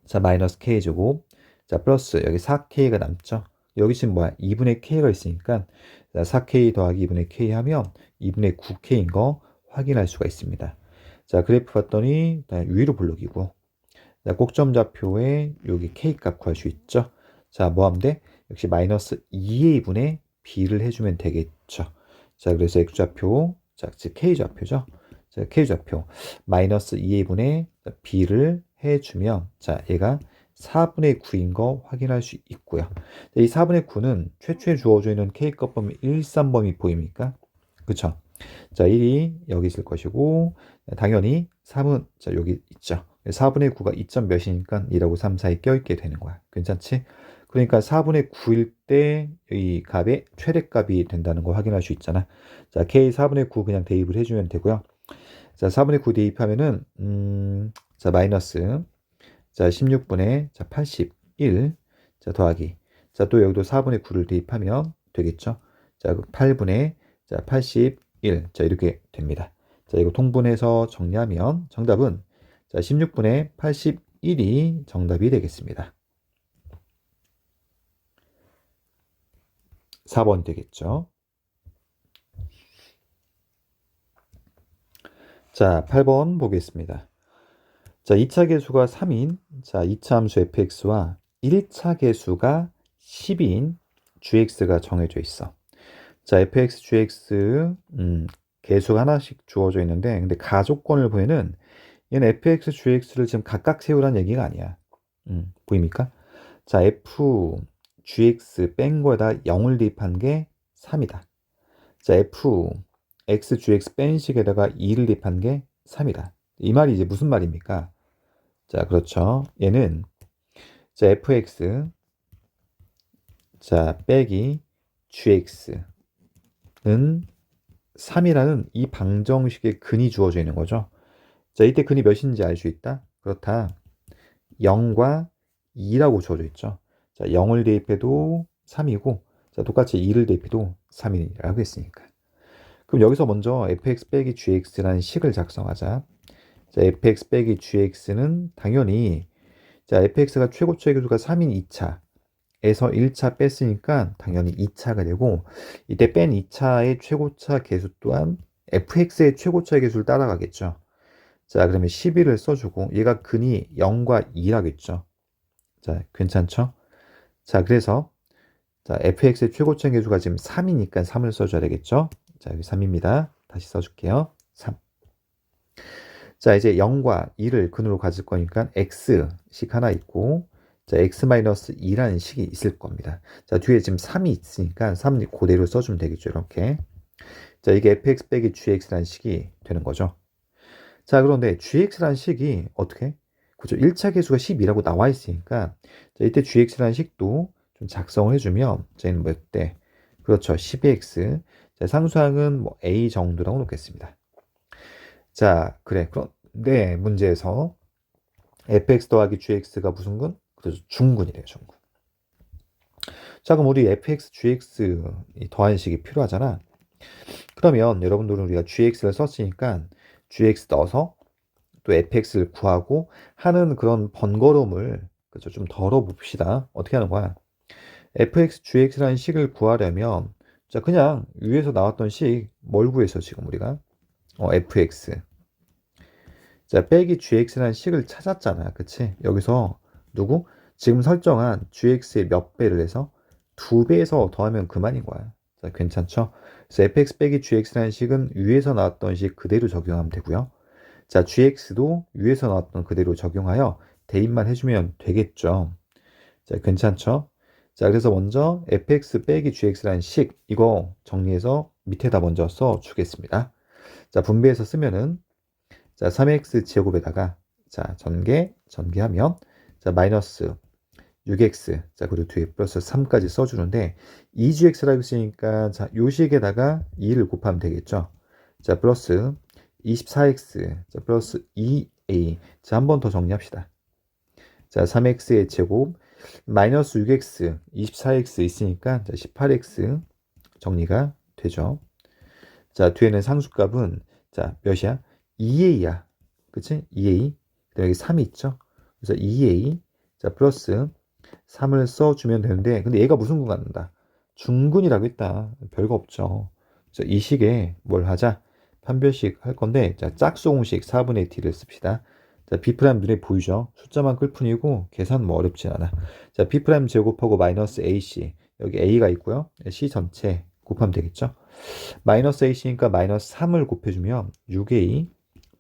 자, K제곱, 자, 플러스 여기 4K가 남죠. 여기 지금 뭐야? 2분의 K가 있으니까 자, 4K 더하기 2분의 K 하면 2분의 9K인 거 확인할 수가 있습니다. 자, 그래프 봤더니 위로 볼록이고, 자, 꼭점 좌표에 여기 K 값 구할 수 있죠. 자, 뭐 하면 돼? 역시 -2의 2분의 B를 해주면 되겠죠. 자, 그래서 X좌표, 자, 즉 K좌표죠. 자, K좌표, -2의 2분의 B를 해주면, 자, 얘가 4분의 9인 거 확인할 수 있고요. 자, 이 4분의 9는 최초에 주어져 있는 K 값범위 1, 3범위 보입니까? 그쵸? 자, 1이 여기 있을 것이고, 당연히 3은 자, 여기 있죠. 4분의 9가 2점 몇이니까 2라고 3 사이에 껴있게 되는 거야. 괜찮지? 그러니까 4분의 9일 때 이 값의 최대값이 된다는 거 확인할 수 있잖아. 자, K 4분의 9 그냥 대입을 해주면 되고요. 자, 4분의 9 대입하면은, 자, 마이너스, 자, 16분의, 자, 81, 자, 더하기. 자, 또 여기도 4분의 9를 대입하면 되겠죠. 자, 8분의, 자, 81. 자, 이렇게 됩니다. 자, 이거 통분해서 정리하면 정답은 자, 16분의 81이 정답이 되겠습니다. 4번 되겠죠. 자, 8번 보겠습니다. 자, 2차 계수가 3인 자, 2차 함수 fx와 1차 계수가 10인 gx가 정해져 있어. 자, fx, gx 계수가 하나씩 주어져 있는데 근데 가조건을 보면은 얘는 fx, gx를 지금 각각 세우라는 얘기가 아니야. 보입니까? 자, f, gx 뺀 거에다 0을 대입한 게 3이다. 자, f, x, gx 뺀 식에다가 2를 대입한 게 3이다. 이 말이 이제 무슨 말입니까? 자, 그렇죠. 얘는 자, fx 자, 빼기 gx는 3이라는 이 방정식의 근이 주어져 있는 거죠. 자, 이때 근이 몇인지 알 수 있다? 그렇다. 0과 2라고 주어져 있죠. 자, 0을 대입해도 3이고, 자, 똑같이 2를 대입해도 3이라고 했으니까. 그럼 여기서 먼저 fx 빼기 gx라는 식을 작성하자. 자, fx 빼기 gx는 당연히 자, fx가 최고차의 계수가 3인 2차에서 1차 뺐으니까 당연히 2차가 되고 이때 뺀 2차의 최고차 계수 또한 fx의 최고차 계수를 따라가겠죠. 자, 그러면 11을 써주고 얘가 근이 0과 2라겠죠. 자, 괜찮죠? 자, 그래서 자, fx의 최고차 계수가 지금 3이니까 3을 써줘야 되겠죠. 자, 여기 3입니다. 다시 써줄게요. 3. 자, 이제 0과 2를 근으로 가질 거니까 x식 하나 있고 자, x-2라는 식이 있을 겁니다. 자, 뒤에 지금 3이 있으니까 3 그대로 써주면 되겠죠. 이렇게. 자, 이게 fx 빼기 gx라는 식이 되는 거죠. 자, 그런데 gx라는 식이 어떻게? 그죠? 1차 계수가 12라고 나와 있으니까 자, 이때 gx라는 식도 좀 작성을 해주면 저희는 몇 대? 그렇죠. 12x. 자, 상수항은 뭐 a 정도라고 놓겠습니다. 자, 그래. 그런데 문제에서 fx 더하기 gx가 무슨 군? 그래서 중군이래요, 중군. 자, 그럼 우리 fx, gx 더한 식이 필요하잖아. 그러면 여러분들은 우리가 gx를 썼으니까 gx 넣어서 또 fx를 구하고 하는 그런 번거로움을 그죠? 좀 덜어봅시다. 어떻게 하는 거야? fx, gx라는 식을 구하려면 자, 그냥 위에서 나왔던 식 뭘 구했어, 지금 우리가? fx. 자, 빼기 gx라는 식을 찾았잖아. 그치? 여기서 누구? 지금 설정한 gx의 몇 배를 해서 2배에서 더하면 그만인 거야. 자, 괜찮죠? 그래서 fx 빼기 gx라는 식은 위에서 나왔던 식 그대로 적용하면 되고요. 자, gx도 위에서 나왔던 그대로 적용하여 대입만 해주면 되겠죠. 자, 괜찮죠? 자, 그래서 먼저 fx 빼기 gx라는 식 이거 정리해서 밑에다 먼저 써주겠습니다. 자, 분배해서 쓰면은 자, 3x 제곱에다가 자, 전개하면 자, 마이너스 6x 자, 그리고 뒤에 플러스 3까지 써주는데 2gx라고 했으니까 자, 요 식에다가 2를 곱하면 되겠죠. 자, 플러스 24x 자, 플러스 2a 자, 한 번 더 정리합시다. 자, 3x의 제곱 마이너스 6x 24x 있으니까 자, 18x 정리가 되죠. 자, 뒤에는 상수값은 자, 몇이야? 2a야. 그치? 2a. 여기 3이 있죠? 그래서 2a. 자, 플러스 3을 써주면 되는데, 근데 얘가 무슨 군 갖는다? 중군이라고 했다. 별거 없죠. 그래서 이 식에 뭘 하자? 판별식 할 건데, 자, 짝수공식 4분의 t를 씁시다. 자, b' 눈에 보이죠? 숫자만 끌 뿐이고, 계산 뭐 어렵지 않아. 자, b' 제곱하고 마이너스 ac. 여기 a가 있고요. c 전체 곱하면 되겠죠? 마이너스 ac니까 마이너스 3을 곱해주면 6a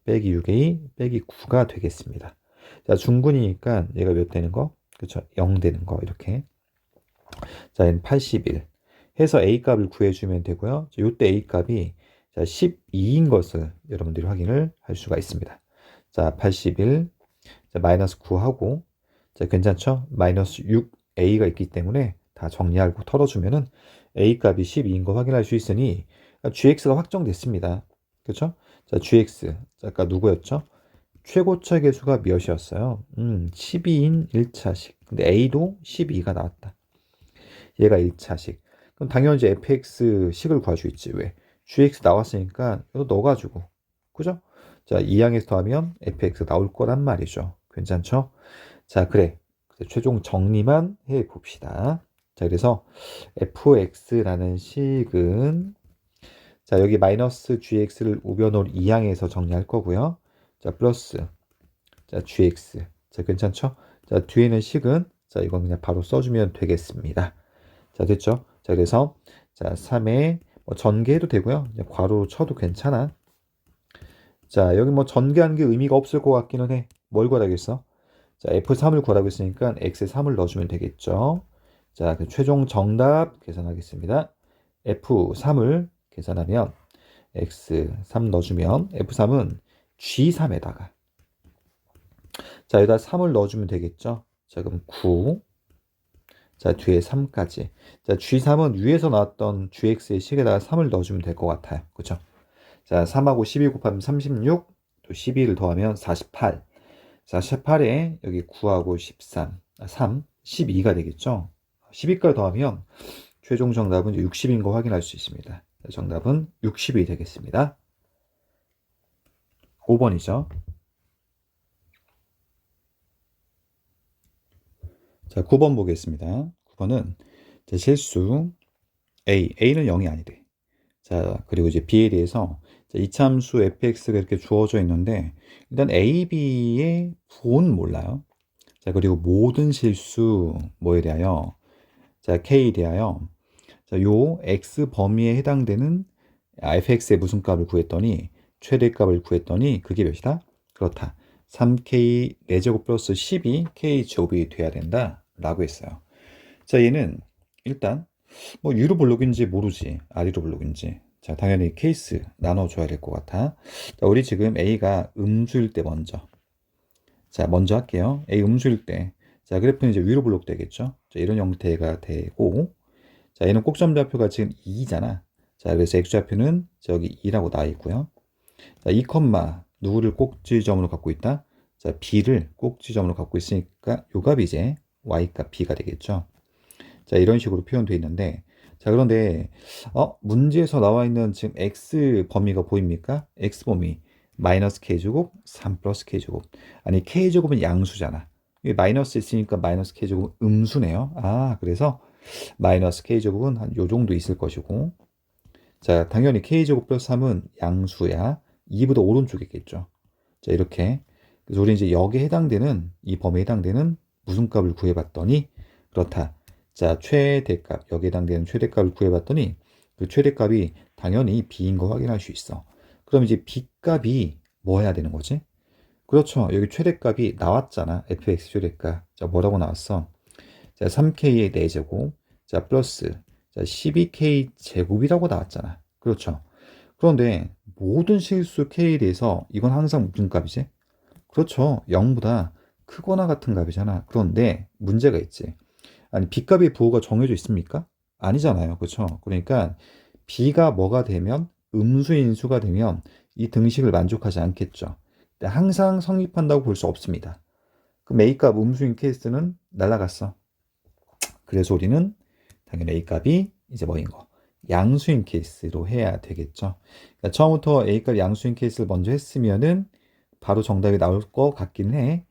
빼기 6a 빼기 9가 되겠습니다. 자, 중군이니까 얘가 몇 되는 거? 그렇죠. 0 되는 거 이렇게. 자, 얘는 81 해서 a 값을 구해주면 되고요. 이때 a 값이 자, 12인 것을 여러분들이 확인을 할 수가 있습니다. 자, 81 자, 마이너스 9하고 자, 괜찮죠? 마이너스 6a가 있기 때문에 다 정리하고 털어주면은 a 값이 12인 거 확인할 수 있으니 gx가 확정됐습니다. 그렇죠? 자, gx. 자, 아까 누구였죠? 최고차 계수가 몇이었어요? 12인 1차식. 근데 a도 12가 나왔다. 얘가 1차식. 그럼 당연히 이제 fx식을 구할 수 있지. 왜? gx 나왔으니까 이거 넣어가지고. 그죠? 자, 2항에서 더하면 fx 나올 거란 말이죠. 괜찮죠? 자, 그래. 최종 정리만 해 봅시다. 자, 그래서 fx라는 식은 자, 여기 마이너스 gx를 우변으로 2항에서 정리할 거고요. 자, 플러스 자, gx. 자, 괜찮죠? 자, 뒤에는 식은 자, 이건 그냥 바로 써주면 되겠습니다. 자, 됐죠? 자, 그래서 자, 3에 뭐 전개해도 되고요. 그냥 괄호 쳐도 괜찮아. 자, 여기 뭐 전개하는 게 의미가 없을 것 같기는 해. 뭘 구하라겠어? 자, F3을 구하라고 했으니까 X에 3을 넣어주면 되겠죠. 자, 그 최종 정답 계산하겠습니다. F3을 계산하면 X3 넣어주면 F3은 G3에다가 자, 여기다 3을 넣어주면 되겠죠. 자, 그럼 9 자, 뒤에 3까지 자, G3은 위에서 나왔던 GX의 식에다가 3을 넣어주면 될 것 같아요. 그쵸? 자, 3하고 12 곱하면 36 또 12를 더하면 48 48에 여기 9하고 13 3 12가 되겠죠. 12까지 더하면 최종 정답은 60인 거 확인할 수 있습니다. 정답은 60이 되겠습니다. 5번이죠. 자, 9번 보겠습니다. 9번은 실수 A는 0이 아니래. 자, 그리고 이제 B에 대해서 이참수 fx가 이렇게 주어져 있는데 일단 A, B의 부호는 몰라요. 자, 그리고 모든 실수 뭐에 대하여 자, K에 대하여 자, 요 x 범위에 해당되는 fx의 무슨 값을 구했더니 최대값을 구했더니 그게 몇이다? 그렇다. 3k 4제곱 플러스 12 k 제곱이 돼야 된다 라고 했어요. 자, 얘는 일단 뭐 유로 블록인지 모르지 아리로 블록인지 자, 당연히 케이스 나눠줘야 될 것 같아. 자, 우리 지금 A가 음수일 때 먼저 할게요. A 음수일 때 자, 그래프는 이제 위로 블록 되겠죠. 자, 이런 형태가 되고 자, 얘는 꼭점좌표가 지금 2잖아. 자, 그래서 x좌표는 저기 2라고 나와 있고요. 자, 2, 누구를 꼭지점으로 갖고 있다? 자, b를 꼭지점으로 갖고 있으니까 요 값이 이제 y값 b가 되겠죠. 자, 이런 식으로 표현되어 있는데 자, 그런데 문제에서 나와 있는 지금 x 범위가 보입니까? x 범위 마이너스 k제곱 3 플러스 k제곱 아니 k제곱은 양수잖아. 여기 마이너스 있으니까 마이너스 k제곱은 음수네요. 아, 그래서 마이너스 k제곱은 한 요 정도 있을 것이고 자, 당연히 k제곱 플러스 3은 양수야. 2보다 오른쪽이겠죠. 자, 이렇게 그래서 우리 이제 여기에 해당되는 이 범위에 해당되는 무슨 값을 구해봤더니 그렇다. 자, 최대값 여기에 해당되는 최대값을 구해봤더니 그 최대값이 당연히 b인 거 확인할 수 있어. 그럼 이제 b 값이 뭐 해야 되는 거지? 그렇죠. 여기 최대값이 나왔잖아. fx 최대값. 자, 뭐라고 나왔어? 자, 3k의 4제곱, 자, 플러스, 자, 12k 제곱이라고 나왔잖아. 그렇죠. 그런데 모든 실수 k에 대해서 이건 항상 무슨 값이지? 그렇죠. 0보다 크거나 같은 값이잖아. 그런데 문제가 있지. 아니, b값의 부호가 정해져 있습니까? 아니잖아요. 그렇죠. 그러니까 b가 뭐가 되면 음수인 수가 되면 이 등식을 만족하지 않겠죠. 근데 항상 성립한다고 볼 수 없습니다. 그럼 a값 음수인 케이스는 날라갔어. 그래서 우리는 당연히 A값이 이제 뭐인 거? 양수인 케이스로 해야 되겠죠. 그러니까 처음부터 A값 양수인 케이스를 먼저 했으면은 바로 정답이 나올 것 같긴 해.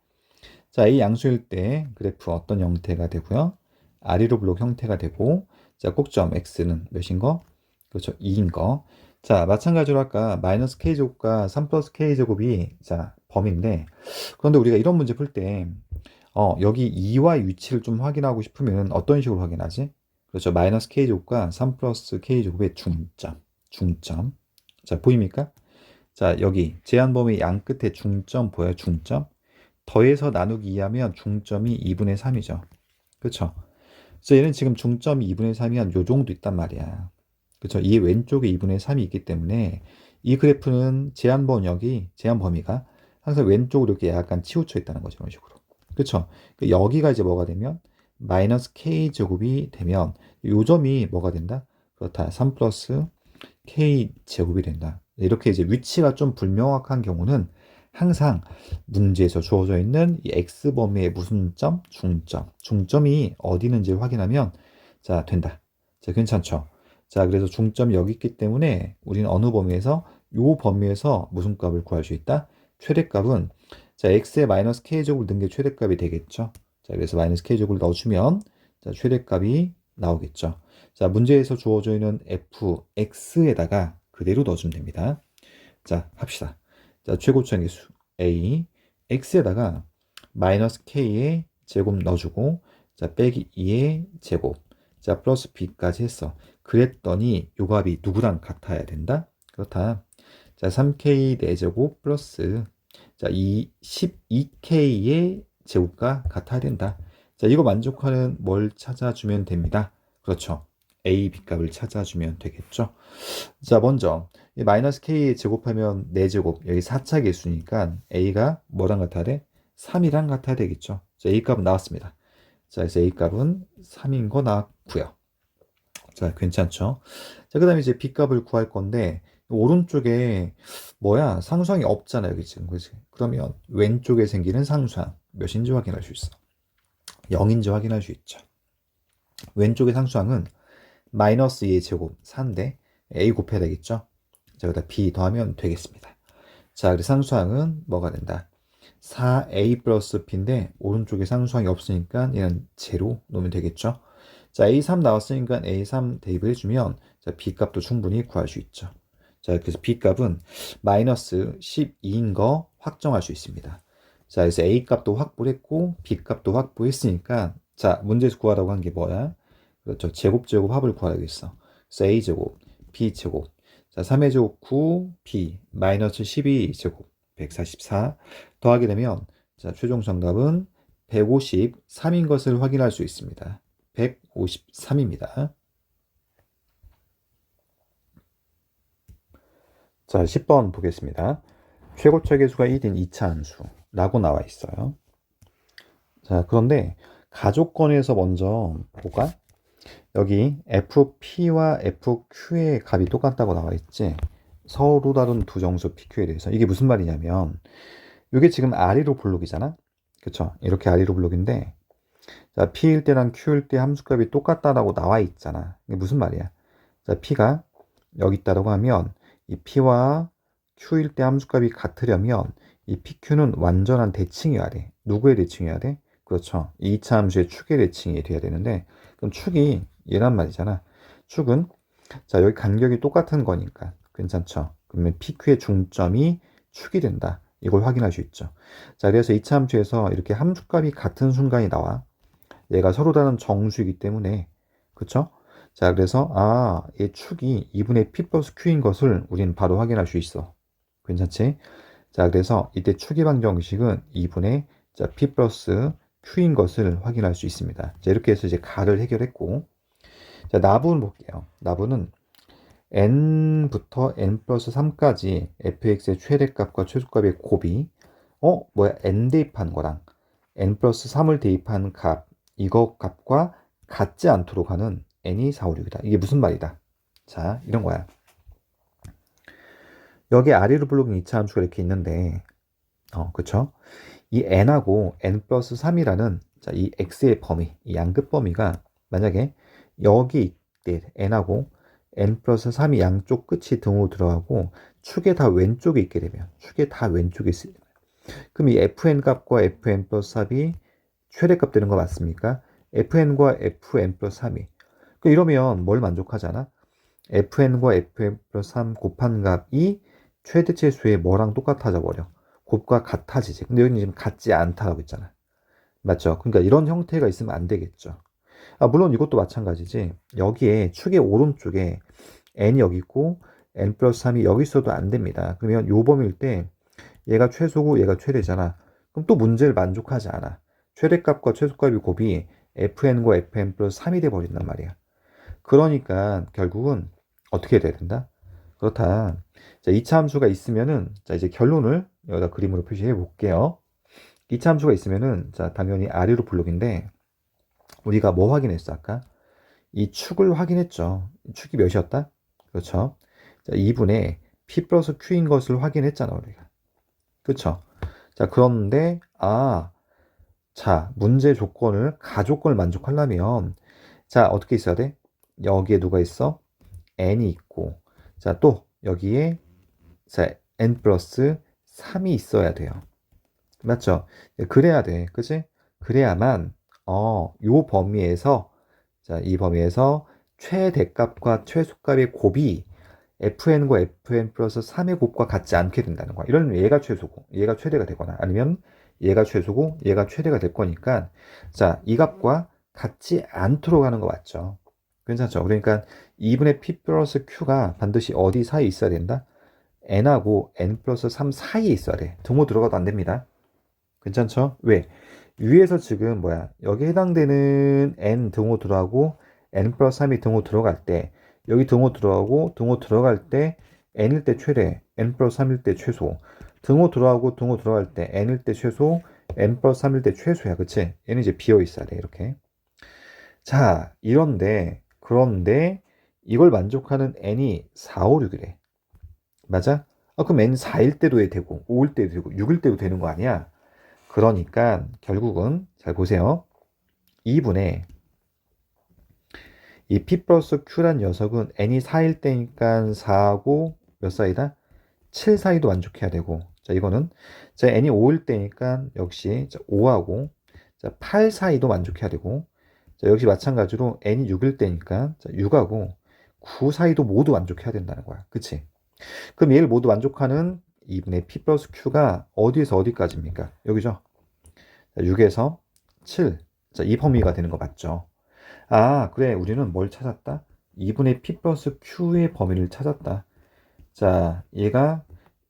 자, A 양수일 때 그래프 어떤 형태가 되고요? 아리로 블록 형태가 되고 자, 꼭점 X는 몇인 거? 그렇죠. 2인 거. 자, 마찬가지로 아까 마이너스 K제곱과 3 플러스 K제곱이 자, 범위인데 그런데 우리가 이런 문제 풀때 여기 2와 위치를 좀 확인하고 싶으면 어떤 식으로 확인하지? 그렇죠. 마이너스 k제곱과 3 플러스 k제곱의 중점. 자, 보입니까? 자, 여기 제한 범위 양 끝에 중점 보여요? 중점. 더해서 나누기 2하면 중점이 2분의 3이죠. 그렇죠. 그래서 얘는 지금 중점이 2분의 3이 한 요 정도 있단 말이야. 그렇죠. 이 왼쪽에 2분의 3이 있기 때문에 이 그래프는 제한 범위가 항상 왼쪽으로 이렇게 약간 치우쳐 있다는 거죠. 이런 식으로. 그렇죠. 여기가 이제 뭐가 되면 마이너스 k제곱이 되면 요 점이 뭐가 된다? 그렇다. 3 플러스 k제곱이 된다. 이렇게 이제 위치가 좀 불명확한 경우는 항상 문제에서 주어져 있는 이 x범위의 무슨 점? 중점이 어디 있는지 확인하면 자, 된다. 자, 괜찮죠? 자, 그래서 중점이 여기 있기 때문에 우리는 어느 범위에서 요 범위에서 무슨 값을 구할 수 있다? 최대값은 자, x의 마이너스 k제곱을 넣은 게 최대값이 되겠죠. 자, 그래서 마이너스 k제곱을 넣어주면 자, 최대값이 나오겠죠. 자, 문제에서 주어져 있는 fx에다가 그대로 넣어주면 됩니다. 자, 합시다. 자, 최고차의 수 a x에다가 마이너스 k의 제곱 넣어주고 자, 빼기 2의 제곱 자, 플러스 b까지 했어. 그랬더니 요 값이 누구랑 같아야 된다? 그렇다. 자, 3k 4제곱 플러스 자, 이 12k의 제곱과 같아야 된다. 자, 이거 만족하는 뭘 찾아주면 됩니다. 그렇죠. A, B 값을 찾아주면 되겠죠. 자, 먼저 이 마이너스 K에 제곱하면 4제곱, 여기 4차 개수니까 A가 뭐랑 같아야 돼? 3이랑 같아야 되겠죠. 자, A 값은 나왔습니다. 자, 그래서 A 값은 3인 거 나왔고요. 자, 괜찮죠? 자, 그 다음에 이제 B 값을 구할 건데 오른쪽에 뭐야? 상수항이 없잖아, 여기 지금. 그치? 그러면 왼쪽에 생기는 상수항 몇인지 확인할 수 있어. 0인지 확인할 수 있죠. 왼쪽의 상수항은 마이너스 2의 제곱 4인데 a 곱해야 되겠죠. 자, 여기다 b 더하면 되겠습니다. 자, 그래서 상수항은 뭐가 된다? 4a 플러스 b인데 오른쪽에 상수항이 없으니까 얘는 제로 놓으면 되겠죠. 자, a3 나왔으니까 a3 대입을 해주면 자, b 값도 충분히 구할 수 있죠. 자, 그래서 b 값은 마이너스 12인 거 확정할 수 있습니다. 자, 그래서 a 값도 확보했고 b 값도 확보했으니까 자, 문제에서 구하라고 한 게 뭐야? 그렇죠. 제곱 합을 구하야겠어. 그래서 a제곱, b제곱. 자, 3의 제곱 9, b 마이너스 12제곱 144 더하게 되면 자, 최종 정답은 153인 것을 확인할 수 있습니다. 153입니다. 자, 10번 보겠습니다. 최고차 계수가 1인 2차 함수라고 나와 있어요. 자, 그런데 가족권에서 먼저 볼까? 여기 FP와 FQ의 값이 똑같다고 나와 있지. 서로 다른 두 정수 PQ에 대해서. 이게 무슨 말이냐면 이게 지금 R로 블록이잖아. 그쵸? 이렇게 R로 블록인데 자, P일 때랑 Q일 때 함수값이 똑같다라고 나와 있잖아. 이게 무슨 말이야? 자, P가 여기 있다라고 하면 이 P와 Q일 때 함수값이 같으려면 이 PQ는 완전한 대칭이어야 돼. 누구의 대칭이어야 돼? 그렇죠. 2차 함수의 축의 대칭이 돼야 되는데 그럼 축이 얘란 말이잖아. 축은 자, 여기 간격이 똑같은 거니까 괜찮죠. 그러면 PQ의 중점이 축이 된다. 이걸 확인할 수 있죠. 자, 그래서 2차 함수에서 이렇게 함수값이 같은 순간이 나와. 얘가 서로 다른 정수이기 때문에 그쵸? 자, 그래서 얘 축이 2분의 P 플러스 Q인 것을 우리는 바로 확인할 수 있어. 괜찮지? 자, 그래서 이때 축의 방정식은 2분의 자, P 플러스 Q인 것을 확인할 수 있습니다. 자, 이렇게 해서 이제 가를 해결했고 자, 나부는 볼게요. 나부는 n부터 n 플러스 3까지 fx의 최대값과 최소값의 곱이 n 대입한 거랑 n 플러스 3을 대입한 값 이거 값과 같지 않도록 하는 n이 4, 5, 6이다. 이게 무슨 말이다? 자, 이런 거야. 여기 아래로 블록인 2차 함수가 이렇게 있는데 그쵸? 이 n하고 n 플러스 3이라는 자, 이 x의 범위, 이 양끝 범위가 만약에 여기 있대 n하고 n 플러스 3이 양쪽 끝이 등으로 들어가고 축에 다 왼쪽에 있게 되면 축에 다 왼쪽에 있으면 그럼 이 fn 값과 fn 플러스 3이 최대값 되는 거 맞습니까? fn과 fn 플러스 3이 이러면 뭘 만족하잖아? fn과 fn 플러스 3 곱한 값이 최대치수의 뭐랑 똑같아져 버려. 곱과 같아지지. 근데 여기는 지금 같지 않다라고 있잖아. 맞죠? 그러니까 이런 형태가 있으면 안 되겠죠. 물론 이것도 마찬가지지. 여기에 축의 오른쪽에 n이 여기 있고 n 플러스 3이 여기 있어도 안 됩니다. 그러면 요 범위일 때 얘가 최소고 얘가 최대잖아. 그럼 또 문제를 만족하지 않아. 최대값과 최소값이 곱이 fn과 fn 플러스 3이 돼 버린단 말이야. 그러니까 결국은 어떻게 돼야 된다? 그렇다. 자, 2차 함수가 있으면은 자, 이제 결론을 여기다 그림으로 표시해 볼게요. 2차 함수가 있으면은 자, 당연히 아래로 블록인데 우리가 뭐 확인했어 아까? 이 축을 확인했죠. 축이 몇이었다? 그렇죠. 자, 2분의 P 플러스 Q인 것을 확인했잖아 우리가. 그렇죠. 자, 그런데 자, 문제 조건을 가조건을 만족하려면 자, 어떻게 있어야 돼? 여기에 누가 있어? n이 있고 자, 또 여기에 자, n 플러스 3이 있어야 돼요. 맞죠? 그래야 돼. 그치? 그래야만 요 범위에서 자, 이 범위에서 최대값과 최소값의 곱이 fn과 fn 플러스 3의 곱과 같지 않게 된다는 거야. 이러면 얘가 최소고 얘가 최대가 되거나 아니면 얘가 최소고 얘가 최대가 될 거니까 자, 이 값과 같지 않도록 하는 거 맞죠? 괜찮죠? 그러니까 2분의 p 플러스 q가 반드시 어디 사이에 있어야 된다? n하고 n 플러스 3 사이에 있어야 돼. 등호 들어가도 안 됩니다. 괜찮죠? 왜? 위에서 지금 여기 해당되는 n 등호 들어가고 n 플러스 3이 등호 들어갈 때 여기 등호 들어가고 등호 들어갈 때 n일 때 최대, n 플러스 3일 때 최소 등호 들어가고 등호 들어갈 때 n일 때 최소, n 플러스 3일 때 최소야. 그치? 얘는 이제 비어 있어야 돼. 이렇게. 자, 그런데 이걸 만족하는 n이 4, 5, 6이래. 맞아? 그럼 n 4일 때도 되고 5일 때도 되고 6일 때도 되는 거 아니야? 그러니까 결국은 잘 보세요. 2분의 이 P 플러스 Q란 녀석은 n이 4일 때니까 4하고 몇 사이다? 7 사이도 만족해야 되고 자, 자, 이거는 자, n이 5일 때니까 역시 5하고 자, 8 사이도 만족해야 되고 자, 역시 마찬가지로 n이 6일 때니까 자, 6하고 9 사이도 모두 만족해야 된다는 거야. 그치? 그럼 얘를 모두 만족하는 2분의 p 플러스 q가 어디에서 어디까지입니까? 여기죠? 자, 6에서 7. 자, 이 범위가 되는 거 맞죠? 아, 그래. 우리는 뭘 찾았다? 2분의 p 플러스 q의 범위를 찾았다. 자, 얘가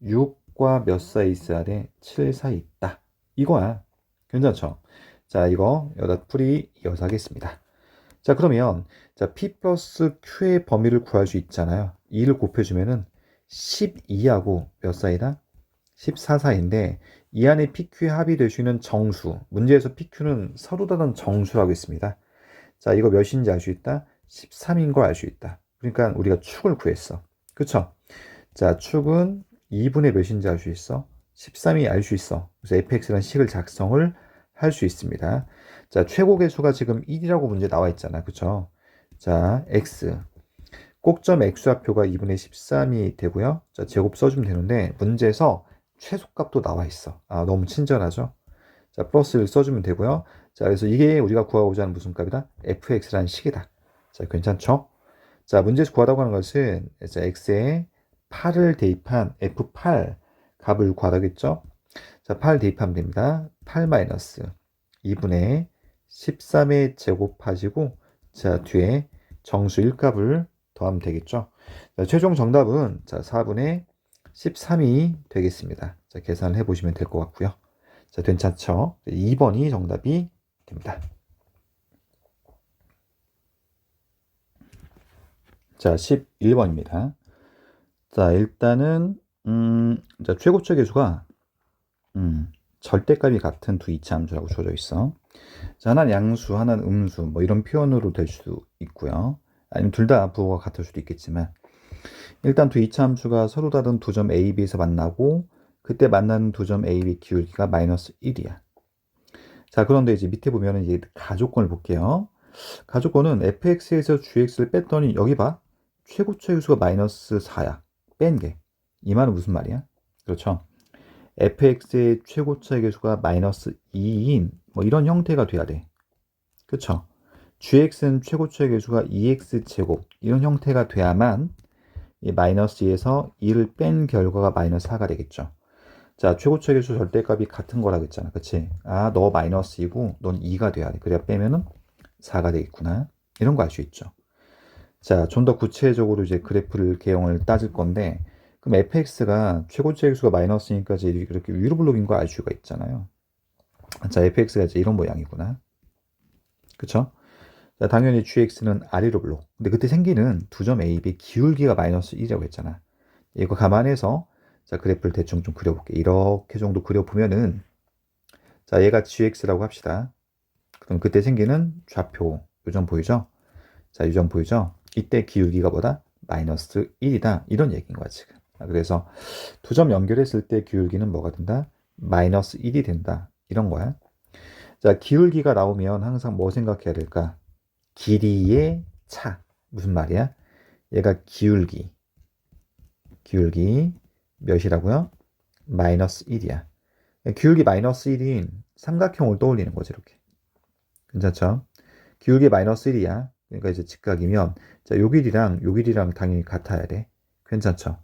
6과 몇 사이 있어야 돼? 7 사이 있다. 이거야. 괜찮죠? 자, 이거 여기다 풀이 이어서 하겠습니다. 자, 그러면 자, p 플러스 q의 범위를 구할 수 있잖아요. 2를 곱해주면은 12하고 몇 사이다? 14 사이인데 이 안에 PQ의 합이 될 수 있는 정수. 문제에서 PQ는 서로 다른 정수라고 했습니다. 자, 이거 몇인지 알 수 있다? 13인 걸 알 수 있다. 그러니까 우리가 축을 구했어. 그쵸? 자, 축은 2분의 몇인지 알 수 있어? 13이 알 수 있어. 그래서 fx라는 식을 작성을 할 수 있습니다. 자, 최고 계수가 지금 1이라고 문제 나와 있잖아. 그쵸? 자, x. 꼭점 x좌표가 2분의 13이 되고요. 자, 제곱 써주면 되는데 문제에서 최소값도 나와 있어. 아, 너무 친절하죠? 자, 플러스를 써주면 되고요. 자, 그래서 이게 우리가 구하고자 하는 무슨 값이다? fx라는 식이다. 자, 괜찮죠? 자, 문제에서 구하라고 하는 것은 자, x에 8을 대입한 f8 값을 구하라겠죠? 자, 8 대입하면 됩니다. 8 마이너스 2분의 13의 제곱하시고 자, 뒤에 정수 1값을 더하면 되겠죠? 자, 최종 정답은 자, 4분의 13이 되겠습니다. 자, 계산을 해보시면 될 것 같고요. 자, 괜찮죠? 2번이 정답이 됩니다. 자, 11번입니다. 자, 일단은 자, 최고차 계수가 절대값이 같은 두 이차함수라고 주어져 있어. 자, 하나는 양수, 하나는 음수, 뭐 이런 표현으로 될 수도 있고요. 아니면 둘 다 부호가 같을 수도 있겠지만 일단 두 이차함수가 서로 다른 두 점 A, B에서 만나고 그때 만나는 두 점 A, B 기울기가 마이너스 1이야. 자, 그런데 이제 밑에 보면은 이제 가조건을 볼게요. 가조건은 fx에서 gx를 뺐더니 여기 봐. 최고차 계수가 마이너스 4야. 뺀 게. 이 말은 무슨 말이야? 그렇죠. fx의 최고차 계수가 마이너스 2인 뭐 이런 형태가 돼야 돼. 그렇죠. gx는 최고차 계수가 2x 제곱 이런 형태가 돼야만 이 마이너스 2에서 2를 뺀 결과가 마이너스 4가 되겠죠. 자, 최고차 계수 절대값이 같은 거라고 했잖아. 그치? 아, 너 마이너스 2고 넌 2가 돼야 돼. 그래야 빼면은 4가 되겠구나. 이런 거 알 수 있죠. 자, 좀 더 구체적으로 이제 그래프를 개형을 따질 건데 그럼 fx가 최고차 계수가 마이너스니까 이제 이렇게 위로 블록인 거 알 수가 있잖아요. 자, fx가 이제 이런 모양이구나. 그쵸? 자, 당연히 gx는 아래로 블록. 근데 그때 생기는 두 점 A, B 기울기가 마이너스 1이라고 했잖아. 이거 감안해서 자, 그래프를 대충 좀 그려볼게. 이렇게 정도 그려보면은 자, 얘가 gx라고 합시다. 그럼 그때 생기는 좌표 요점 보이죠? 자, 요점 보이죠? 이때 기울기가 뭐다? 마이너스 1이다. 이런 얘기인 거야, 지금. 그래서 두 점 연결했을 때 기울기는 뭐가 된다? 마이너스 1이 된다. 이런 거야. 자, 기울기가 나오면 항상 뭐 생각해야 될까? 길이의 차. 무슨 말이야? 얘가 기울기 몇이라고요? 마이너스 1이야. 기울기 마이너스 1인 삼각형을 떠올리는 거지, 이렇게. 괜찮죠? 기울기 마이너스 1이야. 그러니까 이제 직각이면, 자, 요 길이랑 당연히 같아야 돼. 괜찮죠?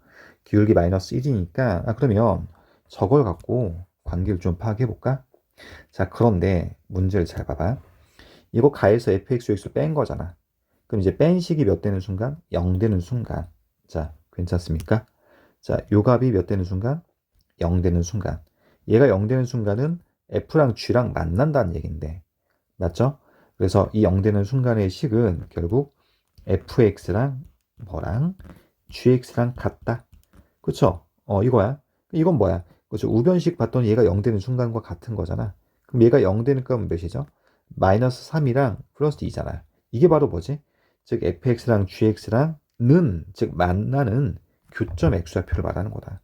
기울기 마이너스 1이니까, 그러면 저걸 갖고 관계를 좀 파악해볼까? 자, 그런데 문제를 잘 봐봐. 이거 가에서 fx, x 뺀 거잖아. 그럼 이제 뺀 식이 몇 되는 순간? 0 되는 순간. 자, 괜찮습니까? 자, 요 값이 몇 되는 순간? 0 되는 순간. 얘가 0 되는 순간은 f랑 g랑 만난다는 얘기인데. 맞죠? 그래서 이 0 되는 순간의 식은 결국 fx랑 뭐랑 gx랑 같다. 그쵸? 이거야. 이건 뭐야? 그렇죠. 우변식 봤더니 얘가 0 되는 순간과 같은 거잖아. 그럼 얘가 0 되는 값은 몇이죠? 마이너스 3이랑 플러스 2잖아. 이게 바로 뭐지? 즉 fx랑 gx랑는 즉 만나는 교점 x좌표를 말하는 거다.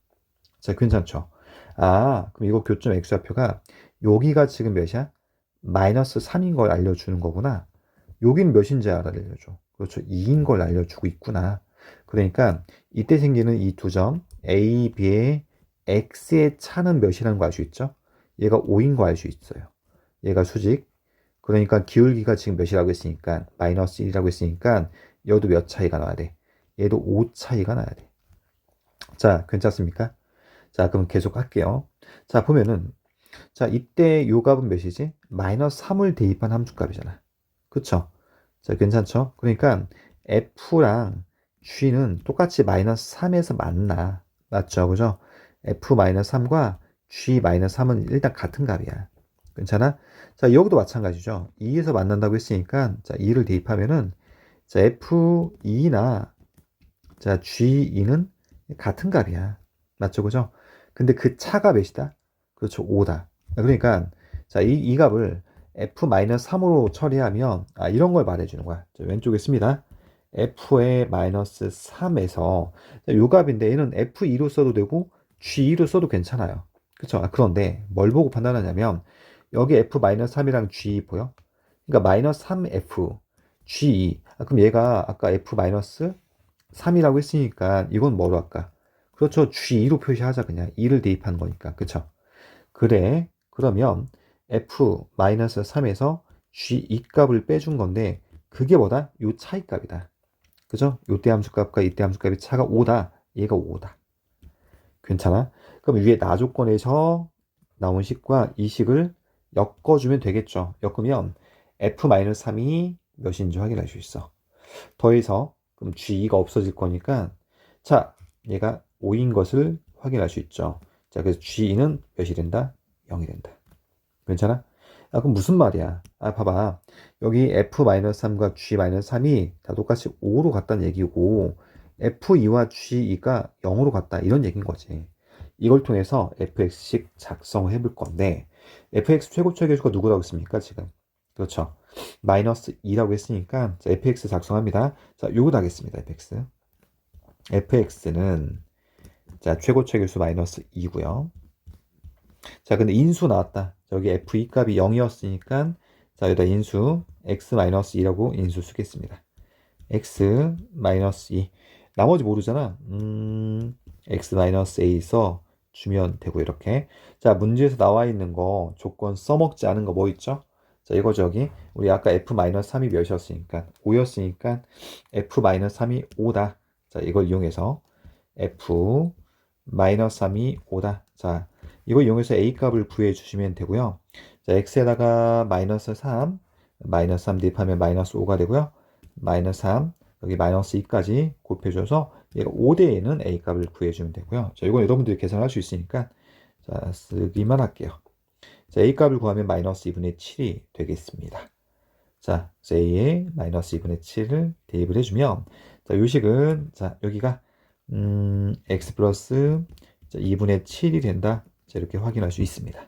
자, 괜찮죠? 아, 그럼 이거 교점 x좌표가 여기가 지금 몇이야? 마이너스 3인 걸 알려주는 거구나. 여기는 몇인지 알려줘. 그렇죠. 2인 걸 알려주고 있구나. 그러니까 이때 생기는 이 두 점 A, B의 x의 차는 몇이라는 거 알 수 있죠? 얘가 5인 거 알 수 있어요. 얘가 수직. 그러니까 기울기가 지금 몇이라고 했으니까 마이너스 1이라고 했으니까 얘도 몇 차이가 나야 돼? 얘도 5 차이가 나야 돼. 자, 괜찮습니까? 자, 그럼 계속 할게요. 자, 보면은 자, 이때 요 값은 몇이지? 마이너스 3을 대입한 함수값이잖아. 그쵸? 자, 괜찮죠? 그러니까 f랑 g는 똑같이 마이너스 3에서 만나. 맞죠? 그죠? f-3과 g-3은 일단 같은 값이야. 괜찮아? 자, 여기도 마찬가지죠. 2에서 만난다고 했으니까 자, 2를 대입하면은 자, f2나 자, g2는 같은 값이야. 맞죠? 그죠? 근데 그 차가 몇이다? 그렇죠. 5다. 그러니까 자, 이 값을 f-3으로 처리하면 이런 걸 말해주는 거야. 자, 왼쪽에 씁니다. f의 마이너스 3에서 요 값인데 얘는 f2로 써도 되고 g2로 써도 괜찮아요. 그렇죠? 그런데 뭘 보고 판단하냐면 여기 f-3이랑 g2 보여? 그러니까 마이너스 3f g2 그럼 얘가 아까 f-3이라고 했으니까 이건 뭐로 할까? 그렇죠. g2로 표시하자 그냥 2를 대입한 거니까. 그렇죠? 그래. 그러면 f-3에서 g2 값을 빼준 건데 그게 뭐다? 요 차이 값이다. 그죠? 요때 함수 값과 이때 함수 값의 차가 5다. 얘가 5다. 괜찮아? 그럼 위에 나 조건에서 나온 식과 이 식을 엮어주면 되겠죠. 엮으면 f-3이 몇인지 확인할 수 있어. 더해서 그럼 g2가 없어질 거니까 자, 얘가 5인 것을 확인할 수 있죠. 자, 그래서 g2는 몇이 된다? 0이 된다. 괜찮아? 그럼 무슨 말이야? 봐봐. 여기 f-3과 g-3이 다 똑같이 5로 같다는 얘기고 f2와 g2가 0으로 같다 이런 얘기인 거지. 이걸 통해서 fx식 작성을 해볼 건데 fx 최고차의 계수가 누구라고 했습니까? 지금. 그렇죠. 마이너스 2라고 했으니까 자, fx 작성합니다. 자, 요거 하겠습니다. fx. fx는 자, 최고차의 계수 마이너스 2고요. 자, 근데 인수 나왔다. 여기 f2 값이 0이었으니까 자, 여기다 인수 x-2라고 인수 쓰겠습니다. x-2 나머지 모르잖아. x-a에서 주면 되고 이렇게. 자, 문제에서 나와 있는 거 조건 써먹지 않은 거 뭐 있죠? 자, 이거 저기 우리 아까 f-3이 몇이었으니까 5였으니까 f-3이 5다. 자, 이걸 이용해서 f-3이 5다. 자, 이걸 이용해서 a 값을 구해 주시면 되고요. 자, x에다가 마이너스 3, 마이너스 3 대입하면 마이너스 5가 되고요. 마이너스 3, 여기 마이너스 2까지 곱해줘서 얘가 5대에는 a 값을 구해주면 되고요. 자, 이건 여러분들이 계산할 수 있으니까 자, 쓰기만 할게요. 자, a 값을 구하면 마이너스 2분의 7이 되겠습니다. 자, a에 마이너스 2분의 7을 대입을 해주면 자, 요 식은 자, 여기가 x 플러스 2분의 7이 된다. 자, 이렇게 확인할 수 있습니다.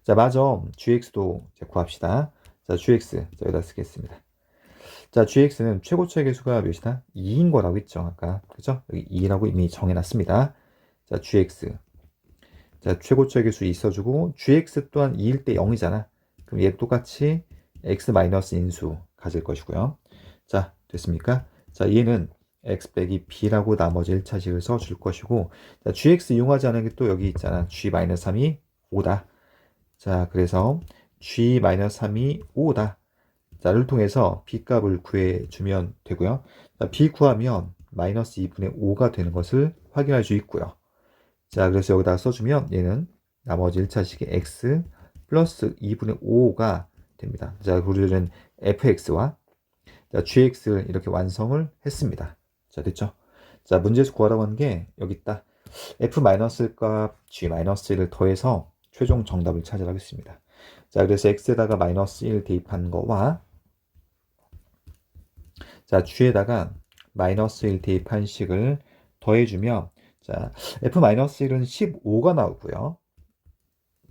자, 맞아. gx도 구합시다. 자, gx. 자, 여기다 쓰겠습니다. 자, gx는 최고차의 계수가 몇이다? 2인 거라고 했죠. 아까. 그죠? 여기 2라고 이미 정해놨습니다. 자, gx. 자, 최고차의 계수 있어주고, gx 또한 2일 때 0이잖아. 그럼 얘 똑같이 x 마이너스 인수 가질 것이고요. 자, 됐습니까? 자, 얘는 x 빼기 b라고 나머지 1차식을 써줄 것이고, 자, gx 이용하지 않은 게 또 여기 있잖아. g-3이 5다. 자, 그래서 g-3이 5다. 자를 통해서 b 값을 구해주면 되고요. 자, b 구하면 마이너스 2분의 5가 되는 것을 확인할 수 있고요. 자, 그래서 여기다 써주면 얘는 나머지 1차식의 x 플러스 2분의 5가 됩니다. 자, 우리는 fx와 자, gx를 이렇게 완성을 했습니다. 자, 됐죠? 자, 문제에서 구하라고 하는 게 여기 있다. f-값 g-를 더해서 최종 정답을 찾으라겠습니다. 자, 그래서 x에다가 마이너스 1 대입한 거와 자, g에다가 마이너스 1 대입한 식을 더해주면 자, f-1은 15가 나오고요.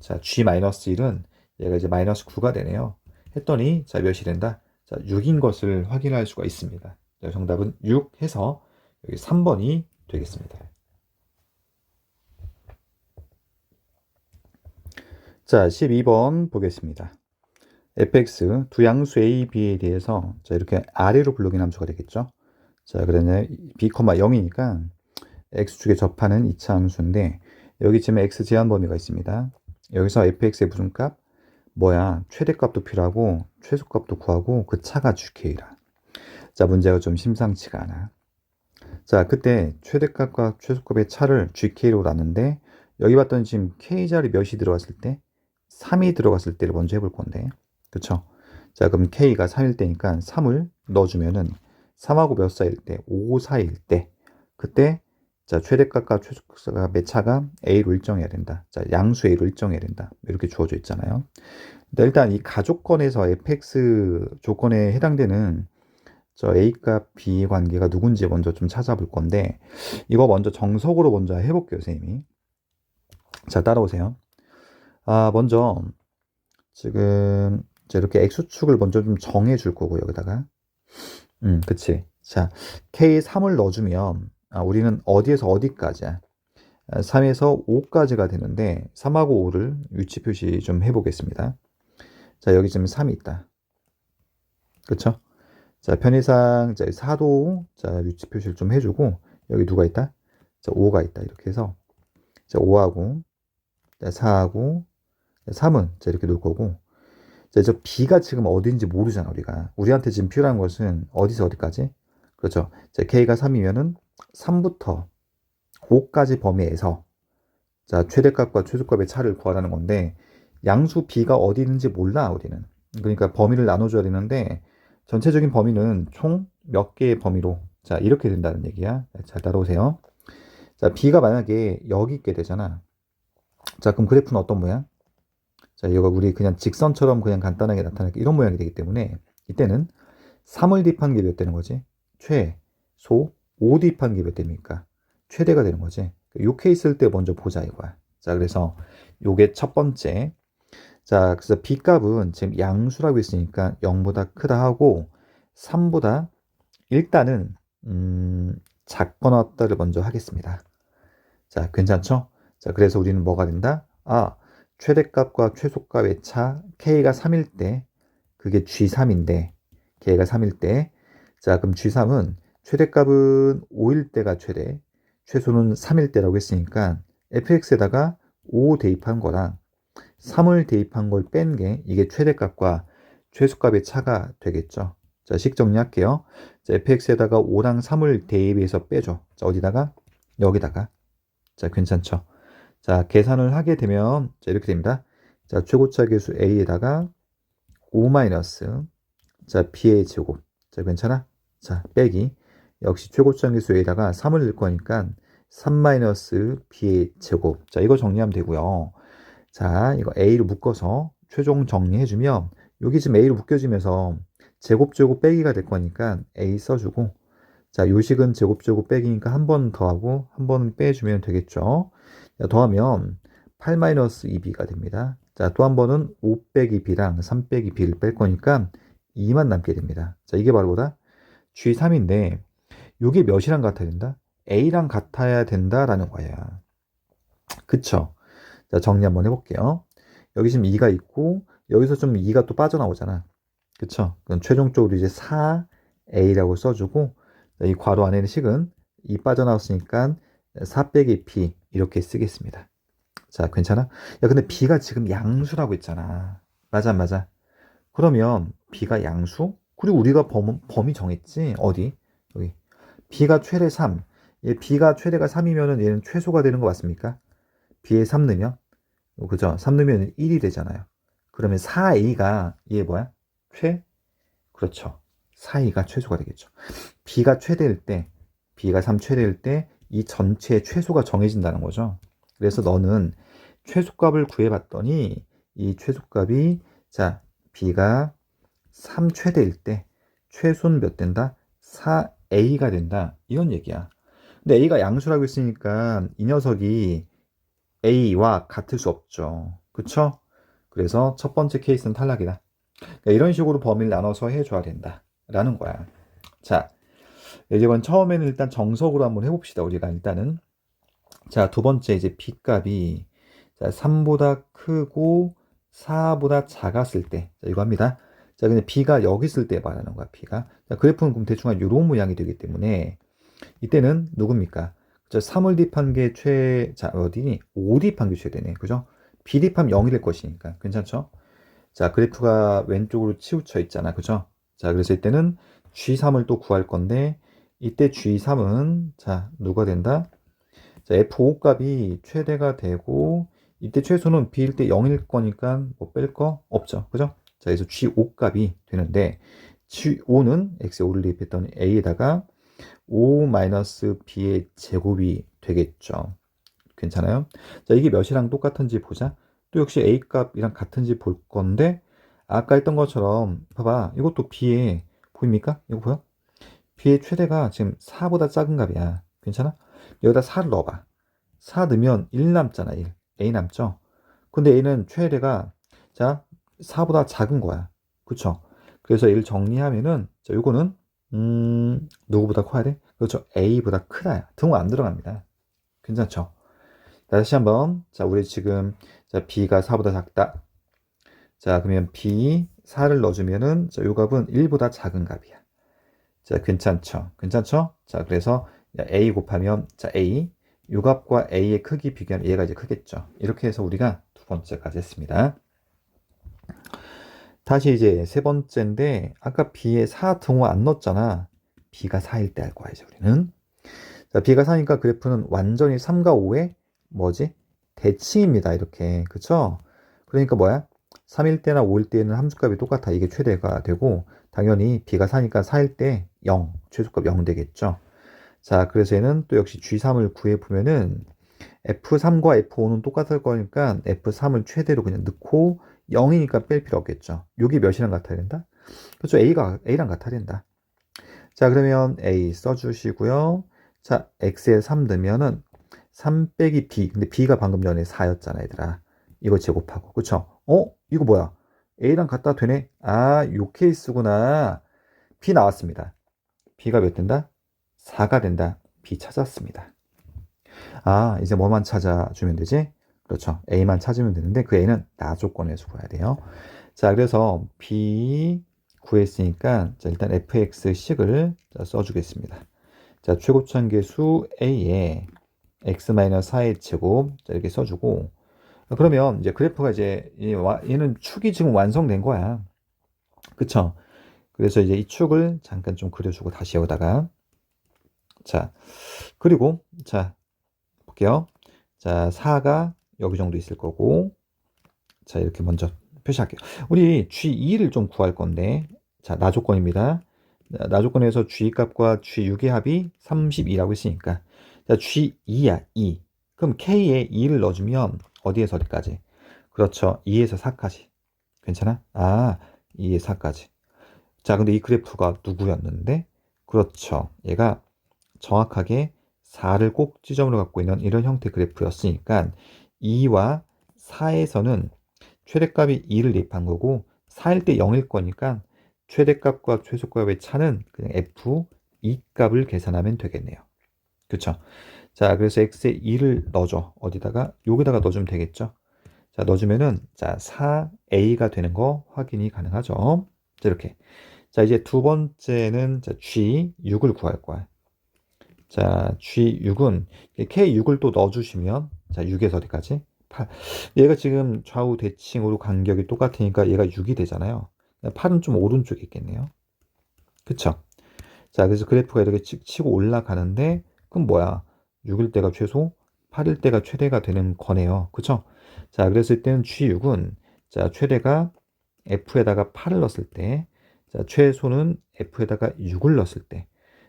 자, g-1은 얘가 이제 마이너스 9가 되네요. 했더니 자, 몇이 된다? 자, 6인 것을 확인할 수가 있습니다. 자, 정답은 6 해서 여기 3번이 되겠습니다. 자, 12번 보겠습니다. fx 두 양수 a, b에 대해서 자, 이렇게 아래로 블록인 함수가 되겠죠. 자, 그러면 b, 0이니까 x축에 접하는 2차 함수인데 여기쯤에 x 제한 범위가 있습니다. 여기서 fx의 무슨 값? 뭐야? 최대값도 필요하고 최소값도 구하고 그 차가 GK라. 자, 문제가 좀 심상치가 않아. 자, 그때 최대값과 최소값의 차를 GK로 놨는데 여기 봤더니 지금 K자리 몇이 들어갔을 때? 3이 들어갔을 때를 먼저 해볼 건데. 그쵸? 자, 그럼 K가 3일 때니까 3을 넣어주면은 3하고 몇 사이일 때? 5 사이일 때. 그때 자, 최대값과 최소값의 차가 A로 일정해야 된다. 자, 양수 A로 일정해야 된다. 이렇게 주어져 있잖아요. 근데 일단 이 가족권에서 fx 조건에 해당되는 저 A값 B 관계가 누군지 먼저 좀 찾아볼 건데 이거 먼저 정석으로 먼저 해볼게요, 선생님이. 자, 따라오세요. 먼저 지금 이렇게 x축을 먼저 좀 정해 줄 거고 여기다가 그치. 자, K3을 넣어주면 우리는 어디에서 어디까지야? 3에서 5까지가 되는데 3하고 5를 위치 표시 좀 해보겠습니다. 자, 여기 지금 3이 있다. 그쵸? 자, 편의상 4도 자, 위치 표시를 좀 해주고 여기 누가 있다? 자, 5가 있다. 이렇게 해서 자, 5하고 4하고 3은 자, 이렇게 놓을 거고 자, 저 B가 지금 어딘지 모르잖아, 우리가. 우리한테 지금 필요한 것은 어디서 어디까지? 그렇죠. 자, K가 3이면은 3부터 5까지 범위에서 자, 최대값과 최소값의 차를 구하라는 건데 양수 B가 어디 있는지 몰라, 우리는. 그러니까 범위를 나눠줘야 되는데 전체적인 범위는 총 몇 개의 범위로 자, 이렇게 된다는 얘기야. 잘 따라오세요. 자, B가 만약에 여기 있게 되잖아. 자, 그럼 그래프는 어떤 모양? 자, 이거 우리 그냥 직선처럼 그냥 간단하게 나타나게 이런 모양이 되기 때문에 이때는 3을 대입한 게 몇 되는 거지? 최소 5 대입한 게 몇 됩니까? 최대가 되는 거지. 요 케이스일 때 먼저 보자 이거야. 자, 그래서 요게 첫 번째. 자, 그래서 B값은 지금 양수라고 했으니까 0보다 크다 하고 3보다 일단은 작거나 없다를 먼저 하겠습니다. 자, 괜찮죠? 자, 그래서 우리는 뭐가 된다? 최대값과 최소값의 차 K가 3일 때 그게 G3인데 K가 3일 때 자, 그럼 G3은 최대값은 5일 때가 최대, 최소는 3일 때라고 했으니까 fx에다가 5 대입한 거랑 3을 대입한 걸 뺀 게 이게 최대값과 최소값의 차가 되겠죠. 자, 식 정리할게요. 자, fx에다가 5랑 3을 대입해서 빼줘. 자, 어디다가? 여기다가. 자, 괜찮죠? 자, 계산을 하게 되면 자, 이렇게 됩니다. 자, 최고차 계수 a에다가 5 마이너스 자, b의 제곱. 자, 괜찮아? 자, 빼기. 역시 최고차 계수 a에다가 3을 넣을 거니까 3 마이너스 b의 제곱. 자, 이거 정리하면 되고요. 자, 이거 a로 묶어서 최종 정리해주면 여기 지금 a로 묶여지면서 제곱 빼기가 될 거니까 a 써주고 자, 요식은 제곱 빼기니까 한 번 더하고 한 번 빼주면 되겠죠. 자, 더하면 8-2b가 됩니다. 자, 또 한 번은 5 빼기 b랑 3 빼기 b를 뺄 거니까 2만 남게 됩니다. 자, 이게 바로 뭐다? G3인데 이게 몇이랑 같아야 된다? A랑 같아야 된다라는 거야. 그쵸? 자, 정리 한번 해볼게요. 여기 지금 2가 있고 여기서 좀 2가 또 빠져나오잖아. 그쵸? 그럼 최종적으로 이제 4A라고 써주고 이 괄호 안에는 식은 2 빠져나왔으니까 4 빼기 B 이렇게 쓰겠습니다. 자, 괜찮아? 야, 근데 B가 지금 양수라고 했잖아. 맞아. 그러면 B가 양수? 그리고 우리가 범위 정했지? 어디? 여기. B가 최대 3. 얘 B가 최대가 3이면은 얘는 최소가 되는 거 맞습니까? B에 3 넣으면? 그죠? 3 넣으면 1이 되잖아요. 그러면 4A가 얘 뭐야? 그렇죠. 4A가 최소가 되겠죠. B가 최대일 때, B가 3 최대일 때 이 전체의 최소가 정해진다는 거죠. 그래서 너는 최소값을 구해봤더니 이 최소값이 자, B가 3 최대일 때 최소는 몇 된다? 4A가 된다. 이런 얘기야. 근데 A가 양수라고 했으니까 이 녀석이 A와 같을 수 없죠. 그쵸? 그래서 첫 번째 케이스는 탈락이다. 그러니까 이런 식으로 범위를 나눠서 해줘야 된다. 라는 거야. 자, 이번 처음에는 일단 정석으로 한번 해봅시다. 우리가 일단은. 자, 두 번째 이제 B값이 자, 3보다 크고 4보다 작았을 때. 자, 이거 합니다. 자, 근데 B가 여기 있을 때 말하는 거야, B가. 자, 그래프는 그럼 대충 한 이런 모양이 되기 때문에 이때는 누굽니까? 자, 3을 딥한 게 자, 어디니? 5 딥한 게 최대네. 그죠? B 딥하면 0이 될 것이니까. 괜찮죠? 자, 그래프가 왼쪽으로 치우쳐 있잖아. 그죠? 자, 그래서 이때는 G3을 또 구할 건데, 이때 G3은, 자, 누가 된다? 자, F5 값이 최대가 되고, 이때 최소는 B일 때 0일 거니까 뭐 뺄 거 없죠. 그죠? 자, 그래서 G5 값이 되는데, G5는 X에 5를 대입했더니 A에다가 5-B의 제곱이 되겠죠. 괜찮아요? 자, 이게 몇이랑 똑같은지 보자. 또 역시 A 값이랑 같은지 볼 건데, 아까 했던 것처럼, 봐봐. 이것도 B의, 보입니까? 이거 보여? B의 최대가 지금 4보다 작은 값이야. 괜찮아? 여기다 4를 넣어봐. 4 넣으면 1 남잖아, 1. A 남죠? 근데 A는 최대가, 자, 4보다 작은 거야. 그쵸? 그래서 얘를 정리하면은, 자, 요거는, 누구보다 커야 돼? 그렇죠. A보다 크다. 등호 안 들어갑니다. 괜찮죠? 다시 한번. 자, 우리 지금, 자, B가 4보다 작다. 자, 그러면 B 4를 넣어주면은, 자, 요 값은 1보다 작은 값이야. 자, 괜찮죠? 괜찮죠? 자, 그래서 A 곱하면, 자, A. 요 값과 A의 크기 비교하면 얘가 이제 크겠죠. 이렇게 해서 우리가 두 번째까지 했습니다. 다시 이제 세 번째인데, 아까 B에 4 등호 안 넣었잖아. B가 4일 때 할 거야, 이제 우리는. 자, B가 4니까 그래프는 완전히 3과 5의 뭐지? 대칭입니다. 이렇게. 그쵸? 그러니까 뭐야? 3일 때나 5일 때는 함수값이 똑같아. 이게 최대가 되고, 당연히 B가 4니까 4일 때 0, 최소값 0 되겠죠. 자, 그래서 얘는 또 역시 G3을 구해보면은 F3과 F5는 똑같을 거니까 F3을 최대로 그냥 넣고 0이니까 뺄 필요 없겠죠. 여기 몇이랑 같아야 된다? 그렇죠. A랑 같아야 된다. 자, 그러면 A 써주시고요. 자, X에 3 넣으면은 3 빼기 B. 근데 B가 방금 전에 4였잖아, 얘들아. 이거 제곱하고. 그쵸? 이거 뭐야? A랑 같다 되네? 아, 요 케이스구나. B 나왔습니다. B가 몇 된다? 4가 된다. B 찾았습니다. 아, 이제 뭐만 찾아주면 되지? 그렇죠. A만 찾으면 되는데 그 A는 나 조건에서 구해야 돼요. 자, 그래서 B 구했으니까 자, 일단 fx식을 써주겠습니다. 자, 최고차함계수 A에 x-4의 제곱 자, 이렇게 써주고 그러면 이제 그래프가 이제 얘는 축이 지금 완성된 거야. 그쵸? 그래서 이제 이 축을 잠깐 좀 그려주고 다시 여기다가 자 그리고 자 볼게요. 자 4가 여기 정도 있을 거고 자 이렇게 먼저 표시할게요. 우리 G2를 좀 구할 건데 자 나 조건입니다. 나 조건에서 G 값과 G6의 합이 32라고 했으니까 자 G2야 2 그럼 K에 2를 넣어주면 어디에서 어디까지? 그렇죠. 2에서 4까지 괜찮아? 아 2에서 4까지 자 근데 이 그래프가 누구였는데? 그렇죠. 얘가 정확하게 4를 꼭 지점으로 갖고 있는 이런 형태 그래프였으니까 2와 4에서는 최대값이 2를 대입한 거고 4일 때 0일 거니까 최대값과 최소값의 차는 그냥 F2 값을 계산하면 되겠네요. 그쵸? 자, 그래서 x에 2를 넣어줘. 어디다가? 여기다가 넣어주면 되겠죠? 자, 넣어주면은, 자, 4a가 되는 거 확인이 가능하죠. 자, 이렇게. 자, 이제 두 번째는, 자, G6을 구할 거야. 자, G6은, K6을 또 넣어주시면, 자, 6에서 어디까지? 8. 얘가 지금 좌우 대칭으로 간격이 똑같으니까 얘가 6이 되잖아요. 8은 좀 오른쪽에 있겠네요. 그쵸? 자, 그래서 그래프가 이렇게 치고 올라가는데, 그럼 뭐야? 6일 때가 최소, 8일 때가 최대가 되는 거네요. 그쵸? 자, 그랬을 때는 G6은, 자, 최대가 F에다가 8을 넣었을 때, 자, 최소는 F에다가 6을 넣었을 때,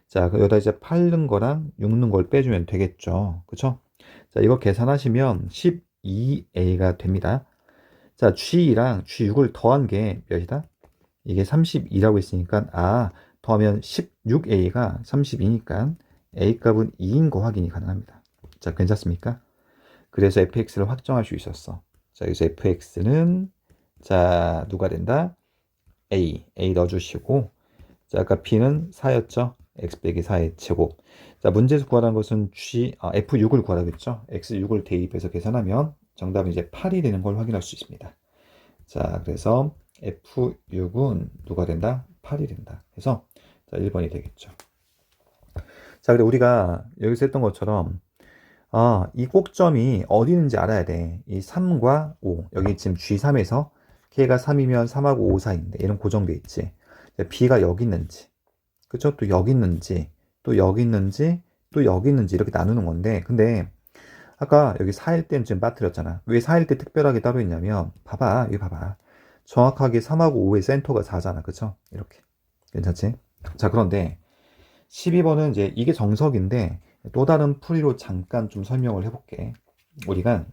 자, 여기다 이제 8 넣은 거랑 6 넣은 걸 빼주면 되겠죠. 그쵸? 자, 이거 계산하시면 12A가 됩니다. 자, G랑 G6을 더한 게 몇이다? 이게 32라고 했으니까, 더하면 16A가 32니까 A 값은 2인 거 확인이 가능합니다. 자, 괜찮습니까? 그래서 fx를 확정할 수 있었어. 자, 여기서 fx는, 자, 누가 된다? A 넣어주시고, 자, 아까 b는 4였죠? x 빼기 4의 제곱. 자, 문제에서 구하라는 것은 f6을 구하라겠죠? x6을 대입해서 계산하면 정답은 이제 8이 되는 걸 확인할 수 있습니다. 자, 그래서 F6은 누가 된다? 8이 된다. 그래서 자, 1번이 되겠죠. 자, 그리고 우리가 여기서 했던 것처럼 이 꼭점이 어디 있는지 알아야 돼. 이 3과 5. 여기 지금 G3에서 K가 3이면 3하고 5 사이인데 얘는 고정돼 있지. B가 여기 있는지, 그쵸? 또 여기 있는지, 또 여기 있는지, 또 여기 있는지 이렇게 나누는 건데, 근데 아까 여기 4일 때는 지금 빠뜨렸잖아. 왜 4일 때 특별하게 따로 있냐면, 봐봐, 여기 봐봐. 정확하게 3하고 5의 센터가 4잖아. 그쵸? 이렇게. 괜찮지? 자, 그런데 12번은 이제 이게 정석인데, 또 다른 풀이로 잠깐 좀 설명을 해볼게. 우리가,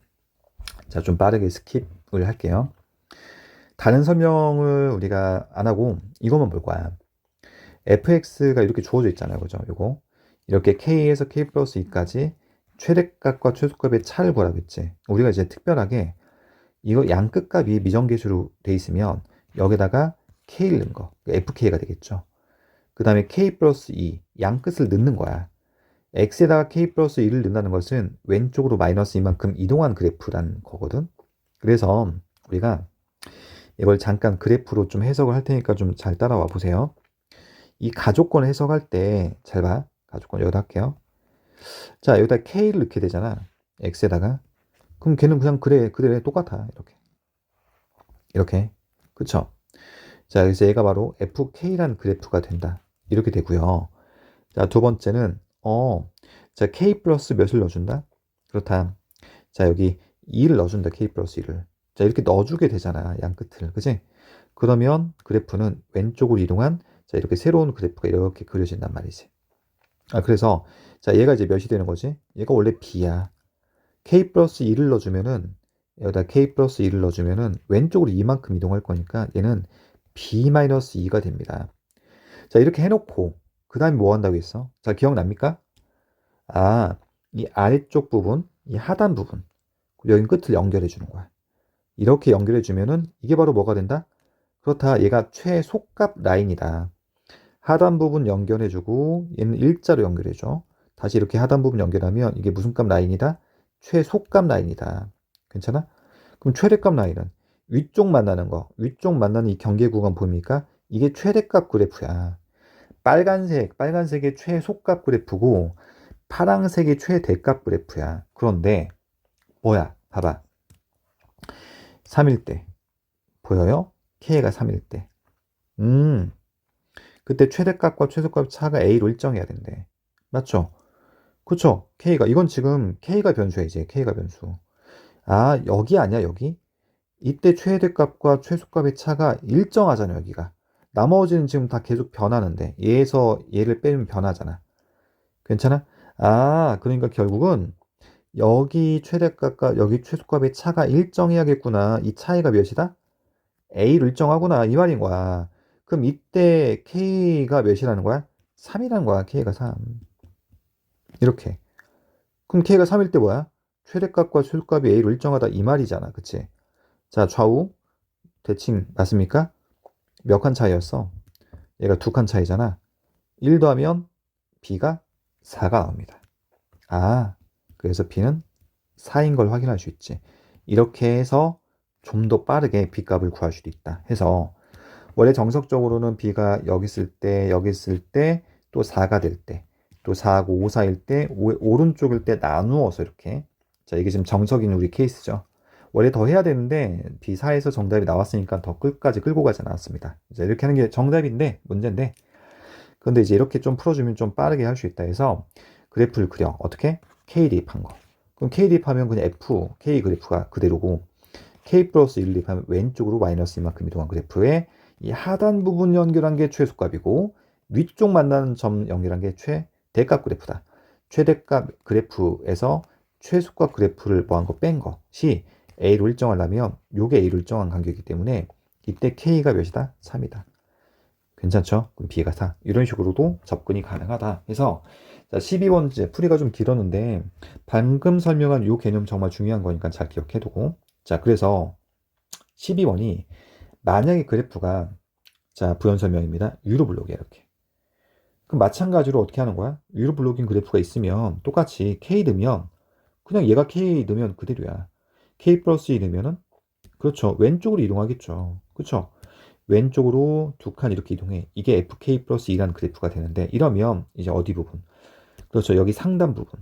자, 좀 빠르게 스킵을 할게요. 다른 설명을 우리가 안 하고, 이것만 볼 거야. fx가 이렇게 주어져 있잖아요. 그죠? 요거. 이렇게 k에서 k 플러스 2까지 최대값과 최소값의 차를 구하라겠지. 우리가 이제 특별하게 이거 양 끝값이 미정계수로 돼 있으면 여기다가 k를 넣은 거. fk가 되겠죠. 그 다음에 k 플러스 2, 양 끝을 넣는 거야. x에다가 k 플러스 2를 넣는다는 것은 왼쪽으로 마이너스 이만큼 이동한 그래프라는 거거든. 그래서 우리가 이걸 잠깐 그래프로 좀 해석을 할 테니까 좀 잘 따라와 보세요. 이 가족권 해석할 때 잘 봐. 가족권 여기다 할게요. 자, 여기다 k를 넣게 되잖아. x에다가. 그럼 걔는 그냥 그래 똑같아. 이렇게. 그쵸? 자, 그래서 얘가 바로 fk란 그래프가 된다. 이렇게 되고요. 자, 두 번째는 자, k 플러스 몇을 넣어준다? 그렇다. 자, 여기 2를 넣어준다. k 플러스 2를. 자, 이렇게 넣어주게 되잖아. 양 끝을. 그치? 그러면 그래프는 왼쪽으로 이동한, 자, 이렇게 새로운 그래프가 이렇게 그려진단 말이지. 그래서 자, 얘가 이제 몇이 되는 거지? 얘가 원래 b야. k 플러스 2를 넣어주면은, 여기다 k 플러스 2를 넣어주면은 왼쪽으로 이만큼 이동할 거니까 얘는 b 마이너스 2가 됩니다. 자, 이렇게 해놓고 그 다음에 뭐 한다고 했어? 자, 기억납니까? 이 아래쪽 부분, 이 하단 부분, 여기 끝을 연결해 주는 거야. 이렇게 연결해 주면은 이게 바로 뭐가 된다? 그렇다. 얘가 최소값 라인이다. 하단 부분 연결해주고 얘는 일자로 연결해줘. 다시 이렇게 하단 부분 연결하면 이게 무슨 값 라인이다? 최소값 라인이다. 괜찮아? 그럼 최대값 라인은 위쪽 만나는 거, 위쪽 만나는 이 경계 구간 보입니까? 이게 최대값 그래프야. 빨간색의 최소값 그래프고 파란색의 최대값 그래프야. 그런데 뭐야? 봐봐. 3일 때 보여요? K가 3일 때. 그때 최대값과 최소값 차가 A로 일정해야 된대. 맞죠? 그쵸? K가, 이건 지금 K가 변수야, 이제. K가 변수. 여기 아니야, 여기? 이때 최대값과 최소값의 차가 일정하잖아, 여기가. 나머지는 지금 다 계속 변하는데, 얘에서 얘를 빼면 변하잖아. 괜찮아? 그러니까 결국은 여기 최대값과 여기 최소값의 차가 일정해야겠구나. 이 차이가 몇이다? A로 일정하구나. 이 말인 거야. 그럼 이때 K가 몇이라는 거야? 3이라는 거야. K가 3. 이렇게. 그럼 K가 3일 때 뭐야? 최대값과 최소값이 A로 일정하다 이 말이잖아. 그치? 자, 좌우 대칭 맞습니까? 몇 칸 차이였어? 얘가 2칸 차이잖아. 1 더하면 B가 4가 나옵니다. 그래서 B는 4인 걸 확인할 수 있지. 이렇게 해서 좀 더 빠르게 B 값을 구할 수도 있다. 해서 원래 정석적으로는 B가 여기 있을 때, 여기 있을 때, 또 4가 될 때, 또 4하고 5 사이일 때, 오른쪽일 때 나누어서 이렇게. 자, 이게 지금 정석인 우리 케이스죠. 원래 더 해야 되는데, B4에서 정답이 나왔으니까 더 끝까지 끌고 가지 않았습니다. 자, 이렇게 하는 게 정답인데, 문제인데, 근데 이제 이렇게 좀 풀어주면 좀 빠르게 할 수 있다 해서 그래프를 그려. 어떻게? K 대입한 거. 그럼 K 대입하면 그냥 F, K 그래프가 그대로고, K 플러스 1 대입하면 왼쪽으로 마이너스 이만큼 이동한 그래프에 이 하단 부분 연결한 게 최소값이고 위쪽 만나는 점 연결한 게 최대값 그래프다. 최대값 그래프에서 최소값 그래프를 뭐한 거 뺀 것이 A로 일정하려면 요게 A로 일정한 간격이기 때문에 이때 K가 몇이다? 3이다. 괜찮죠? 그럼 B가 4. 이런 식으로도 접근이 가능하다. 해서 자, 12번째 풀이가 좀 길었는데 방금 설명한 요 개념 정말 중요한 거니까 잘 기억해두고 자, 그래서 12번이 만약에 그래프가 자, 부연 설명입니다. 유로블록이야, 이렇게. 그럼 마찬가지로 어떻게 하는 거야? 유로블록인 그래프가 있으면 똑같이 K 넣으면 그냥 얘가 K 넣으면 그대로야. K 플러스 2 넣으면은 그렇죠. 왼쪽으로 이동하겠죠. 그렇죠. 왼쪽으로 2칸 이렇게 이동해. 이게 FK 플러스 2라는 그래프가 되는데 이러면 이제 어디 부분? 그렇죠. 여기 상단 부분.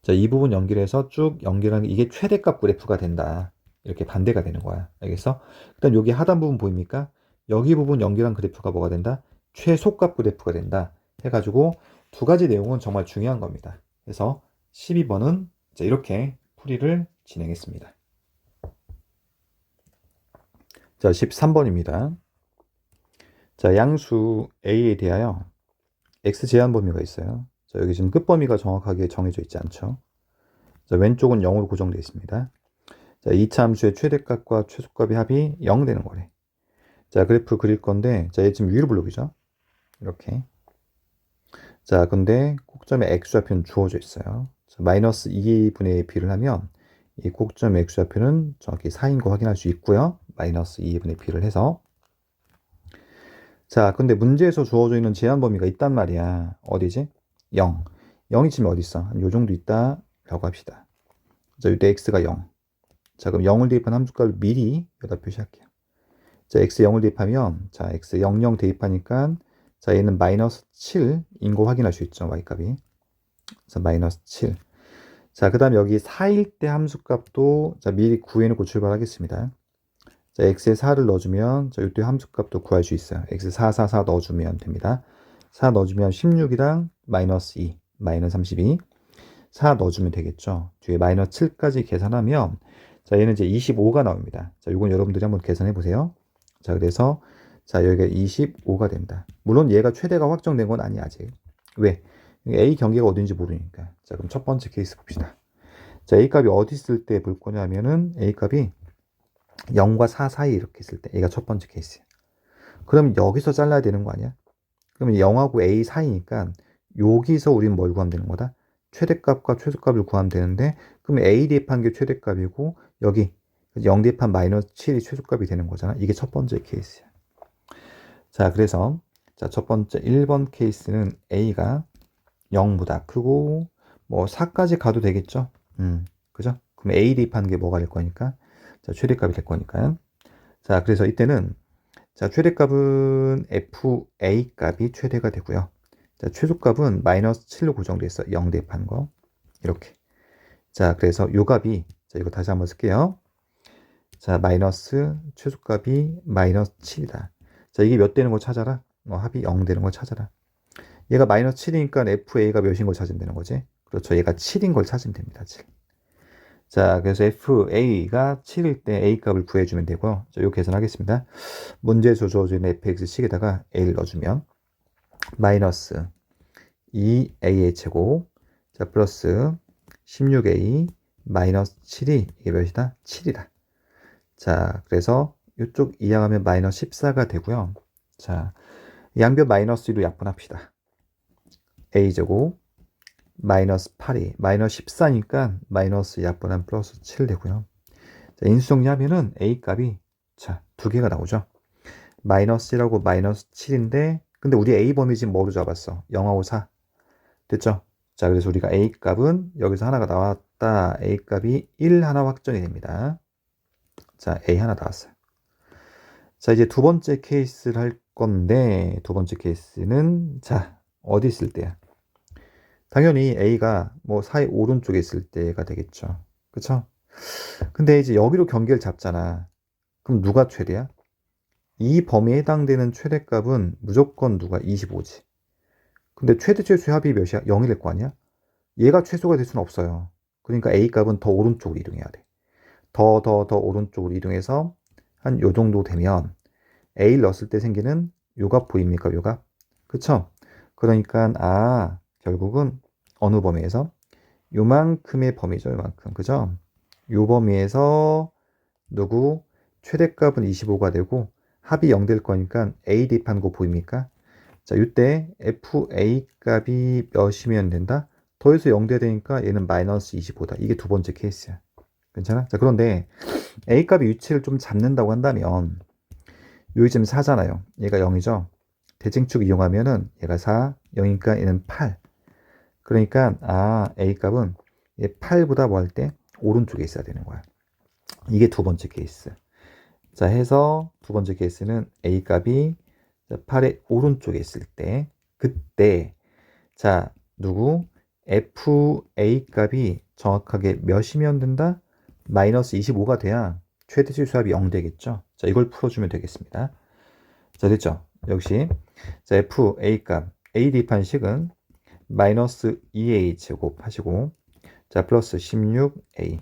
자, 이 부분 연결해서 쭉 연결하는 게 이게 최대값 그래프가 된다. 이렇게 반대가 되는 거야. 알겠어? 일단 여기 하단 부분 보입니까? 여기 부분 연결한 그래프가 뭐가 된다? 최소값 그래프가 된다. 해가지고 두 가지 내용은 정말 중요한 겁니다. 그래서 12번은 이렇게 풀이를 진행했습니다. 자, 13번입니다. 자, 양수 A에 대하여 X 제한 범위가 있어요. 자, 여기 지금 끝범위가 정확하게 정해져 있지 않죠. 자, 왼쪽은 0으로 고정되어 있습니다. 자, 2차 함수의 최대값과 최소값의 합이 0 되는 거래. 자, 그래프 그릴 건데, 자, 얘 지금 위로 블록이죠. 이렇게. 자, 근데 꼭점의 x좌표는 주어져 있어요. 자, 마이너스 2분의 b를 하면 이 꼭점의 x좌표는 정확히 4인 거 확인할 수 있고요. 마이너스 2분의 b를 해서. 자, 근데 문제에서 주어져 있는 제한 범위가 있단 말이야. 어디지? 0. 0이 지금 어디 있어? 한 요 정도 있다 라고 합시다. 자, 이때 x가 0. 자, 그럼 0을 대입한 함수값을 미리 여기다 표시할게요. 자, x 0을 대입하면, 자, x 00 대입하니까, 자, 얘는 마이너스 7인 거 확인할 수 있죠, y값이. 그래서 마이너스 7. 자, 그 다음에 여기 4일 때 함수값도, 자, 미리 구해놓고 출발하겠습니다. 자, x에 4를 넣어주면, 자, 이때 함수값도 구할 수 있어요. x 4, 4, 4 넣어주면 됩니다. 4 넣어주면 16이랑 마이너스 2, 마이너스 32. 4 넣어주면 되겠죠. 뒤에 마이너스 7까지 계산하면, 자, 얘는 이제 25가 나옵니다. 자, 이건 여러분들이 한번 계산해 보세요. 자, 그래서, 자, 여기가 25가 된다. 물론 얘가 최대가 확정된 건 아니야, 아직. 왜? A 경계가 어딘지 모르니까. 자, 그럼 첫 번째 케이스 봅시다. 자, A 값이 어디 있을 때 볼 거냐면은, A 값이 0과 4 사이 이렇게 있을 때, 얘가 첫 번째 케이스야. 그럼 여기서 잘라야 되는 거 아니야? 그러면 0하고 A 사이니까, 여기서 우리는 뭘 구하면 되는 거다? 최대값과 최소값을 구하면 되는데, 그럼 A 대입한 게 최대값이고, 여기 0 대입한 마이너스 7이 최소값이 되는 거잖아. 이게 첫 번째 케이스야. 자, 그래서 자, 첫 번째 1번 케이스는 A가 0보다 크고 뭐 4까지 가도 되겠죠? 그죠? 그럼 A 대입하는 게 뭐가 될 거니까? 자, 최대값이 될 거니까요. 자, 그래서 이때는 자, 최대값은 FA 값이 최대가 되고요. 자, 최소값은 마이너스 7로 고정돼 있어. 0 대입한 거. 이렇게. 자, 그래서 요 값이 자, 이거 다시 한번 쓸게요. 자, 마이너스 최소값이 마이너스 7이다. 자, 이게 몇 되는 거 찾아라? 합이 0 되는 거 찾아라. 얘가 마이너스 7이니까 FA가 몇인 걸 찾으면 되는 거지? 그렇죠. 얘가 7인 걸 찾으면 됩니다. 7. 자, 그래서 FA가 7일 때 A 값을 구해주면 되고요. 자, 요 계산하겠습니다. 문제에서 주어진 fx식에다가 a를 넣어주면 마이너스 2a의 제곱 자 플러스 16a 마이너스 7이 이게 몇이다? 7이다. 자, 그래서 이쪽 이항하면 마이너스 14가 되고요. 자, 양변 마이너스 2로 약분합시다. a제곱 마이너스 8이 마이너스 14니까 마이너스 약분한 플러스 7 되고요. 자, 인수정리하면은 a 값이 자, 두 개가 나오죠. 마이너스 1하고 마이너스 7인데 근데 우리 a 범위 지금 뭐로 잡았어? 0하고 4 됐죠? 자, 그래서 우리가 a 값은 여기서 하나가 나왔다. a 값이 1 하나 확정이 됩니다. 자, A 하나 나왔어요. 자, 이제 두 번째 케이스를 할 건데, 두 번째 케이스는, 자, 어디 있을 때야? 당연히 A가 뭐 사이 오른쪽에 있을 때가 되겠죠. 그쵸? 근데 이제 여기로 경계를 잡잖아. 그럼 누가 최대야? 이 범위에 해당되는 최대값은 무조건 누가 25지. 근데 최대 최소의 합이 몇이야? 0이 될 거 아니야? 얘가 최소가 될 수는 없어요. 그러니까 A 값은 더 오른쪽으로 이동해야 돼. 더 오른쪽으로 이동해서 한 요 정도 되면 A를 넣었을 때 생기는 요값 보입니까? 요값? 그쵸? 그러니까 결국은 어느 범위에서? 요만큼의 범위죠. 요만큼. 그죠? 요 범위에서 누구? 최대값은 25가 되고 합이 0 될 거니까 A 대입한 거 보입니까? 자, 이때 FA 값이 몇이면 된다? 더해서 0 돼야 되니까 얘는 마이너스 25다. 이게 두 번째 케이스야. 괜찮아? 자, 그런데 A 값의 위치를 좀 잡는다고 한다면 여기 지금 4잖아요. 얘가 0이죠. 대칭축 이용하면은 얘가 4, 0이니까 얘는 8. 그러니까 A 값은 얘 8보다 뭐 할 때 오른쪽에 있어야 되는 거야. 이게 두 번째 케이스. 자, 해서 두 번째 케이스는 A 값이 8의 오른쪽에 있을 때 그때 자, 누구? FA 값이 정확하게 몇이면 된다? 마이너스 25가 돼야 최대 실수합이 0 되겠죠. 자, 이걸 풀어주면 되겠습니다. 자, 됐죠? 역시 자, FA 값 A 대입한 식은 마이너스 2A 제곱 하시고 자, 플러스 16A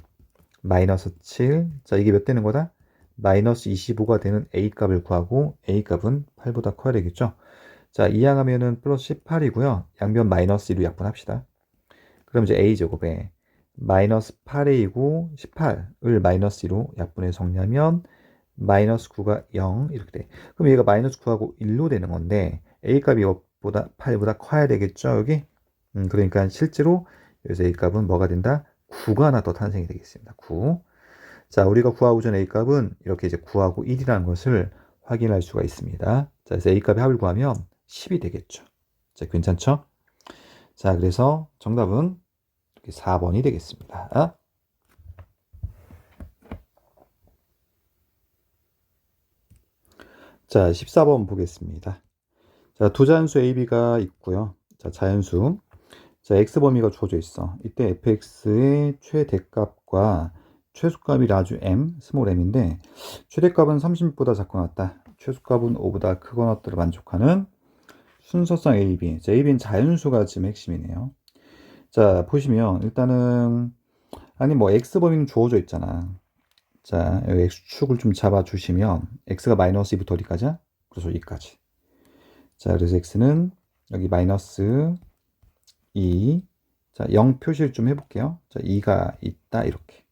마이너스 7. 자, 이게 몇 되는 거다? 마이너스 25가 되는 A 값을 구하고 A 값은 8보다 커야 되겠죠? 자, 이항하면은 플러스 18이고요. 양변 마이너스 2로 약분합시다. 그럼 이제 A 제곱에 마이너스 8A이고 18을 마이너스 2로 약분해 정리하면 마이너스 9가 0 이렇게 돼. 그럼 얘가 마이너스 9하고 1로 되는 건데 A 값이 8보다 커야 되겠죠, 여기? 그러니까 실제로 여기서 A 값은 뭐가 된다? 9가 하나 더 탄생이 되겠습니다. 9. 자, 우리가 구하고자 하는 A 값은 이렇게 이제 9하고 1이라는 것을 확인할 수가 있습니다. 자, 그래서 A 값의 합을 구하면 10이 되겠죠. 자, 괜찮죠? 자, 그래서 정답은 이렇게 4번이 되겠습니다. 자, 14번 보겠습니다. 자, 두 자연수 A, B가 있고요. 자, 자연수. 자, x 범위가 주어져 있어. 이때 fx의 최대값과 최소값이 라주 m, 스몰 m인데 최대값은 30보다 작거나 같다. 최소값은 5보다 크거나 같다를 만족하는 순서상 A, B. 자, A, B는 자연수가 지금 핵심이네요. 자, 보시면 일단은 아니 뭐 x 범위는 주어져 있잖아. 자, 여기 x축을 좀 잡아주시면 x가 마이너스 2부터 어디까지야? 그래서 2까지. 자, 그래서 x는 여기 마이너스 2. 자, 0 표시를 좀 해볼게요. 자, 2가 있다, 이렇게.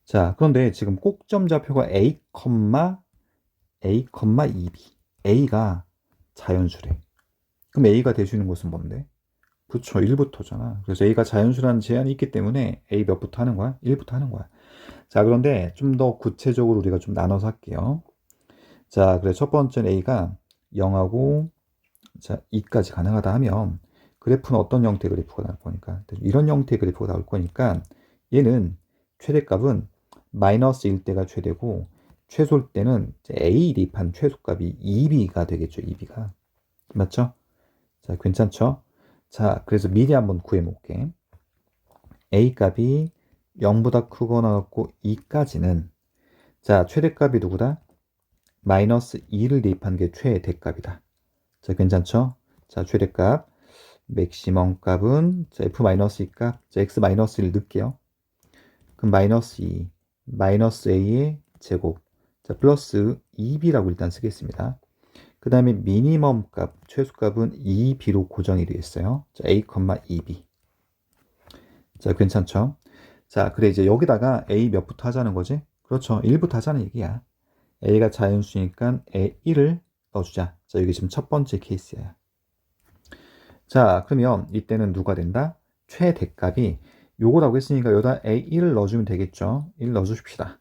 자, 그런데 지금 꼭점 좌표가 A, A, 2B. A가 자연수래. 그럼 A가 될 수 있는 곳은 뭔데? 그쵸, 1부터잖아. 그래서 A가 자연수라는 제한이 있기 때문에 A 몇부터 하는 거야? 1부터 하는 거야. 자, 그런데 좀 더 구체적으로 우리가 좀 나눠서 할게요. 자, 그래 첫 번째는 A가 0하고 자, 2까지 가능하다 하면 그래프는 어떤 형태의 그래프가 나올 거니까 이런 형태의 그래프가 나올 거니까 얘는 최대값은 마이너스 1대가 최대고 최소일 때는 A 대입한 최소값이 2B가 되겠죠. 2B가 맞죠? 자, 괜찮죠? 자, 그래서 미리 한번 구해 볼게. A 값이 0보다 크거나 같고 2까지는 자, 최대값이 누구다? 마이너스 2를 대입한 게 최대값이다. 자, 괜찮죠? 자, 최대값 맥시멈 값은 자, f-2 값, 자, x-1을 넣을게요. 그럼 마이너스 2, 마이너스 a의 제곱, 자, 플러스 2b라고 일단 쓰겠습니다. 그 다음에 미니멈 값, 최소값은 2b로 고정이 되어 있어요. 자, a, 2b. 자, 괜찮죠? 자, 그래 이제 여기다가 a 몇부터 하자는 거지? 그렇죠. 1부터 하자는 얘기야. a가 자연수니까 a 1을 넣어주자. 자, 여기 지금 첫 번째 케이스야. 자, 그러면 이때는 누가 된다? 최대값이 요거라고 했으니까 여기다 A1을 넣어주면 되겠죠. 1 넣어주십시다.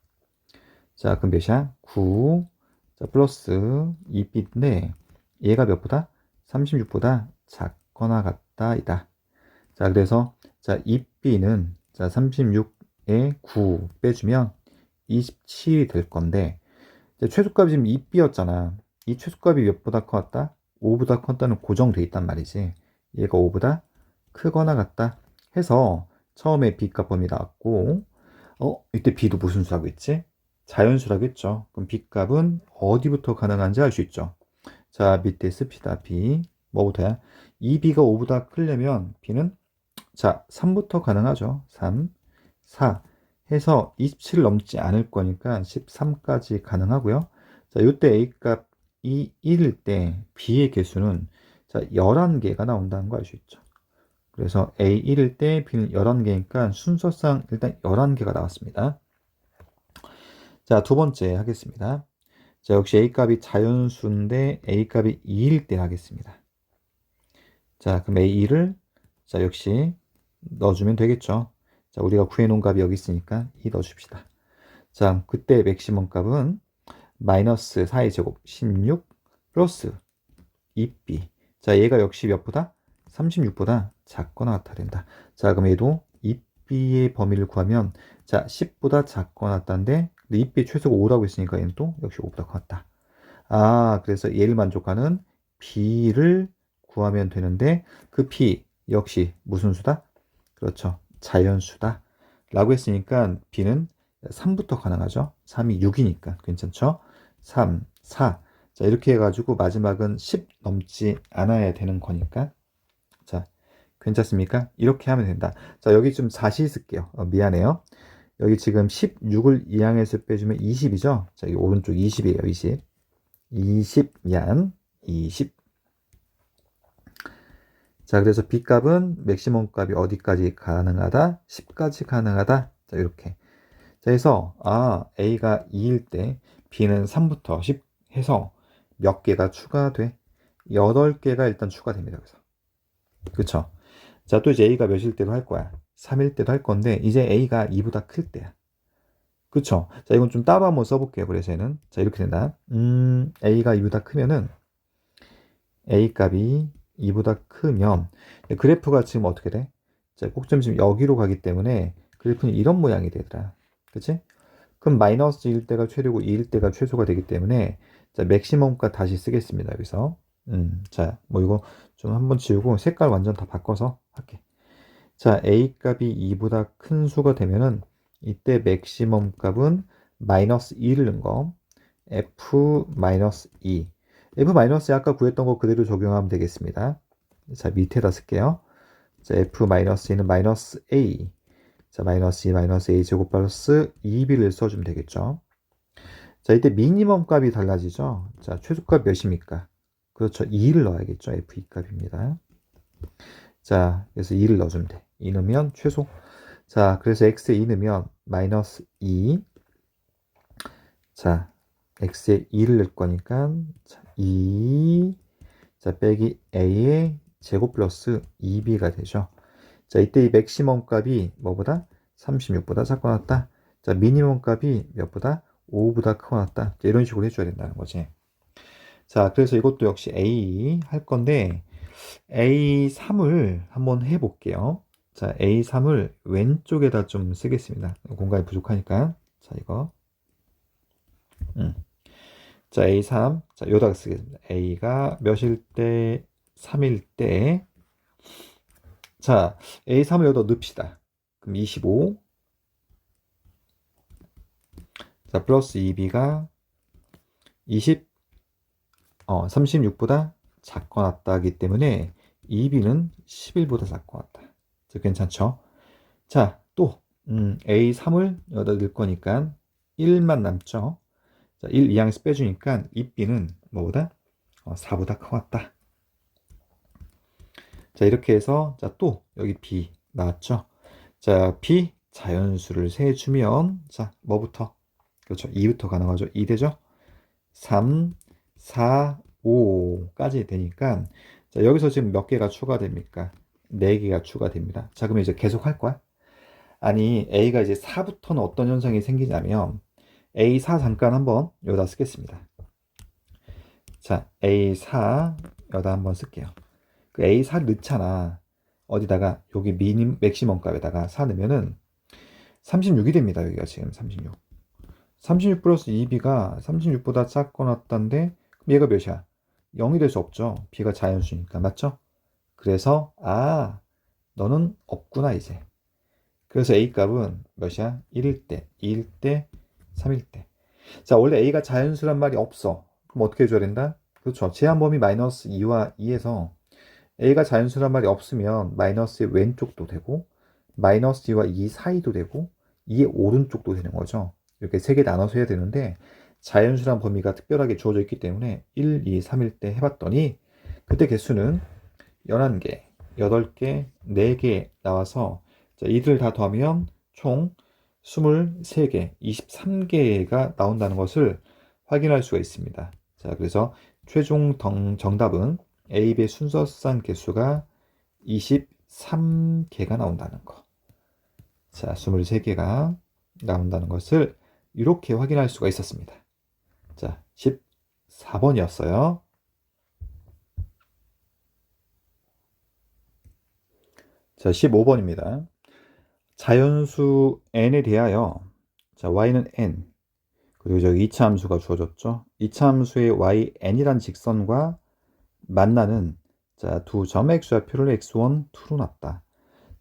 자, 그럼 몇이야? 9. 자, 플러스 2B인데 얘가 몇보다? 36보다 작거나 같다 이다. 자, 그래서 자, 2B는 자, 36에 9 빼주면 27이 될 건데 최소값이 지금 2B였잖아. 이 최소값이 몇보다 커왔다? 5보다 컸다는 고정돼 있단 말이지. 얘가 5보다 크거나 같다 해서 처음에 B값 범위 나왔고 이때 B도 무슨 수라고 했지? 자연수라고 했죠. 그럼 B값은 어디부터 가능한지 알 수 있죠. 자, 밑에 씁시다. B 뭐부터야? 2B가 5보다 크려면 B는 자 3부터 가능하죠. 3, 4 해서 27을 넘지 않을 거니까 13까지 가능하고요. 자, 이때 A값이 1일 때 B의 개수는 자, 11개가 나온다는 거 알 수 있죠. 그래서 A1일 때 B는 11개니까 순서상 일단 11개가 나왔습니다. 자, 두 번째 하겠습니다. 자, 역시 A값이 자연수인데 A값이 2일 때 하겠습니다. 자, 그럼 A2를 자, 역시 넣어주면 되겠죠. 자, 우리가 구해놓은 값이 여기 있으니까 2 넣어줍시다. 자, 그때 맥시멈 값은 마이너스 4의 제곱 16 플러스 2b. 자, 얘가 역시 몇보다? 36보다 작거나 같아야 된다. 자, 그럼 얘도 2b의 범위를 구하면 자, 10보다 작거나 같다인데 2b의 최소가 5라고 했으니까 얘는 또 역시 5보다 같다. 아, 그래서 얘를 만족하는 b를 구하면 되는데 그 b 역시 무슨 수다? 그렇죠. 자연수다. 라고 했으니까 B는 3부터 가능하죠. 3이 6이니까 괜찮죠? 3, 4. 자, 이렇게 해가지고 마지막은 10 넘지 않아야 되는 거니까. 자, 괜찮습니까? 이렇게 하면 된다. 자, 여기 좀 다시 쓸게요. 미안해요. 여기 지금 16을 2항에서 빼주면 20이죠? 자, 이 오른쪽 20이에요. 20. 20 미안. 20. 자, 그래서 B 값은 맥시멈 값이 어디까지 가능하다? 10까지 가능하다. 자, 이렇게. 자, 그래서 A가 2일 때 B는 3부터 10 해서 몇 개가 추가돼? 8개가 일단 추가됩니다. 그래서. 그쵸? 자, 또 이제 A가 몇일 때도 할 거야? 3일 때도 할 건데 이제 A가 2보다 클 때야. 그쵸? 자, 이건 좀 따로 한번 써볼게요. 그래서 얘는 자, 이렇게 된다. A가 2보다 크면은 A 값이 2보다 크면 그래프가 지금 어떻게 돼? 자, 꼭점 지금 여기로 가기 때문에 그래프는 이런 모양이 되더라. 그치? 그럼 마이너스 1일 때가 최대고 2일 때가 최소가 되기 때문에 자, 맥시멈값 다시 쓰겠습니다. 여기서 자, 뭐 이거 좀 한번 지우고 색깔 완전 다 바꿔서 할게. 자, A 값이 2보다 큰 수가 되면은 이때 맥시멈 값은 마이너스 2를 넣은 거 F 마이너스 2 F 마이너스 아까 구했던 거 그대로 적용하면 되겠습니다. 자, 밑에다 쓸게요. 자, F 마이너스 2는 마이너스 A 자, 마이너스 2 마이너스 A 제곱 플러스 2B를 써주면 되겠죠. 자, 이때 미니멈 값이 달라지죠. 자, 최소값 몇입니까? 그렇죠. 2를 넣어야겠죠. F2 값입니다. 자, 그래서 2를 넣어주면 돼. 2 넣으면 최소. 자, 그래서 X에 2 넣으면 마이너스 2. 자, X에 2를 넣을 거니까, 자, 2. 자, 빼기 A의 제곱 플러스 2B가 되죠. 자, 이때 이 맥시멈 값이 뭐보다? 36보다 작고 났다. 자, 미니멈 값이 몇보다? 5보다 크고 났다. 이런 식으로 해줘야 된다는 거지. 자, 그래서 이것도 역시 A 할 건데, A3을 한번 해볼게요. 자, A3을 왼쪽에다 좀 쓰겠습니다. 공간이 부족하니까. 자, 이거. 자, A3. 자, 여기다가 쓰겠습니다. A가 몇일 때? 3일 때. 자, A3을 여기다 넣읍시다. 그럼 25. 자, 플러스 2B가 36보다 작고 낮다기 때문에 2B는 11보다 작고 낮다. 괜찮죠? 자, 또 A3을 여기다 넣을 거니까 1만 남죠. 자, 1 2항에서 빼주니까 2B는 뭐보다? 4보다 크고 같다. 자, 이렇게 해서 자, 또 여기 B 나왔죠. 자, B 자연수를 세주면 자, 뭐부터? 그렇죠. 2부터 가능하죠. 2 되죠? 3, 4, 5까지 되니까 자, 여기서 지금 몇 개가 추가됩니까? 4개가 추가됩니다. 자, 그럼 이제 계속 할 거야? 아니, A가 이제 4부터는 어떤 현상이 생기냐면 A4 잠깐 한번 여기다 쓰겠습니다. 자, A4 여기다 한번 쓸게요. 그 A4 넣잖아. 어디다가 여기 맥시멈 값에다가 4 넣으면은 36이 됩니다. 여기가 지금 36. 36 플러스 2B가 36보다 작고 낮다인데 그럼 얘가 몇이야? 0이 될 수 없죠. B가 자연수니까. 맞죠? 그래서 너는 없구나 이제. 그래서 A 값은 몇이야? 1일 때, 2일 때, 3일 때. 자, 원래 A가 자연수란 말이 없어. 그럼 어떻게 해줘야 된다? 그렇죠. 제한 범위 마이너스 2와 2에서 A가 자연수란 말이 없으면 마이너스의 왼쪽도 되고 마이너스 2와 2 사이도 되고 2의 오른쪽도 되는 거죠. 이렇게 세 개 나눠서 해야 되는데 자연수란 범위가 특별하게 주어져 있기 때문에 1, 2, 3일 때 해봤더니 그때 개수는 11개, 8개, 4개 나와서 자, 이들을 다 더하면 총 23개, 23개가 나온다는 것을 확인할 수가 있습니다. 자, 그래서 최종 정답은 A, B의 순서상 개수가 23개가 나온다는 거. 자, 23개가 나온다는 것을 이렇게 확인할 수가 있었습니다. 자, 14번이었어요. 자, 15번입니다. 자연수 n에 대하여 자, y는 n 그리고 저기 2차 함수가 주어졌죠. 2차 함수의yn이란 직선과 만나는 자, 두 점의 x좌표를 x1, 2로 놨다.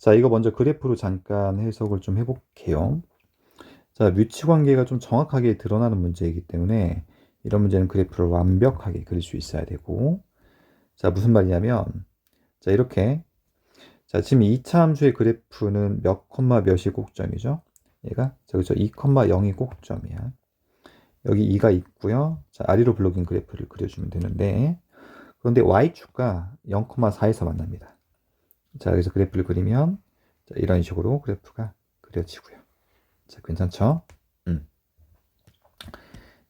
자, 이거 먼저 그래프로 잠깐 해석을 좀 해볼게요. 자, 뮤치 관계가 좀 정확하게 드러나는 문제이기 때문에 이런 문제는 그래프를 완벽하게 그릴 수 있어야 되고, 자, 무슨 말이냐면, 자, 이렇게, 자, 지금 2차 함수의 그래프는 몇 콤마 몇이 꼭점이죠? 얘가, 자, 그죠? 2,0이 꼭점이야. 여기 2가 있고요. 자, 아래로 블록인 그래프를 그려주면 되는데, 그런데 y축과 0,4에서 만납니다. 자, 그래서 그래프를 그리면, 자, 이런 식으로 그래프가 그려지고요. 자, 괜찮죠?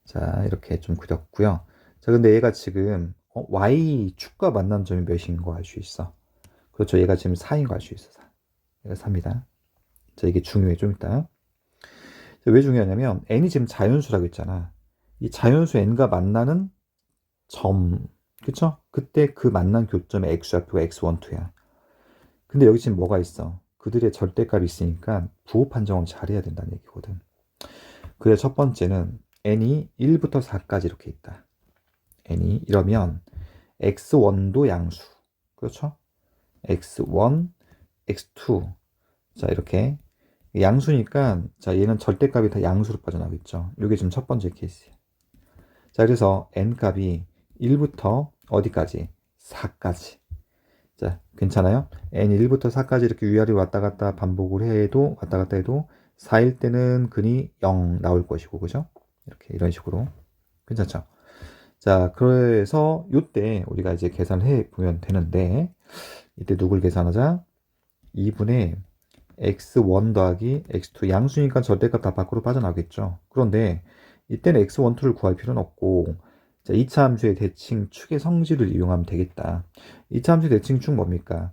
자, 이렇게 좀 그렸고요. 자, 근데 얘가 지금 y축과 만난 점이 몇인 거 알 수 있어? 그렇죠. 얘가 지금 4인 거 알 수 있어. 4. 얘가 4입니다. 자, 이게 중요해. 좀 이따. 자, 왜 중요하냐면 n이 지금 자연수라고 했잖아. 이 자연수 n과 만나는 점, 그쵸? 그때 그 만난 교점의 x좌표가 x1, 2야. 근데 여기 지금 뭐가 있어? 그들의 절대값이 있으니까 부호 판정을 잘해야 된다는 얘기거든. 그래서 첫 번째는 n이 1부터 4까지 이렇게 있다. n이 이러면 x1도 양수. 그렇죠? x1, x2. 자, 이렇게 양수니까 자, 얘는 절대값이 다 양수로 빠져나오겠죠. 이게 지금 첫 번째 케이스예요. 자, 그래서 n 값이 1부터 어디까지? 4까지. 자, 괜찮아요? n 1부터 4까지 이렇게 위아래 왔다 갔다 반복을 해도 왔다 갔다 해도 4일 때는 근이 0 나올 것이고, 그죠? 이렇게 이런 식으로. 괜찮죠? 자, 그래서 이때 우리가 이제 계산을 해 보면 되는데, 이때 누굴 계산하자? 2분의 x1 더하기 x2 양수니까 절대값 다 밖으로 빠져나오겠죠. 그런데 이때는 x1, 2를 구할 필요는 없고, 자, 2차 함수의 대칭 축의 성질을 이용하면 되겠다. 2차 함수의 대칭 축 뭡니까?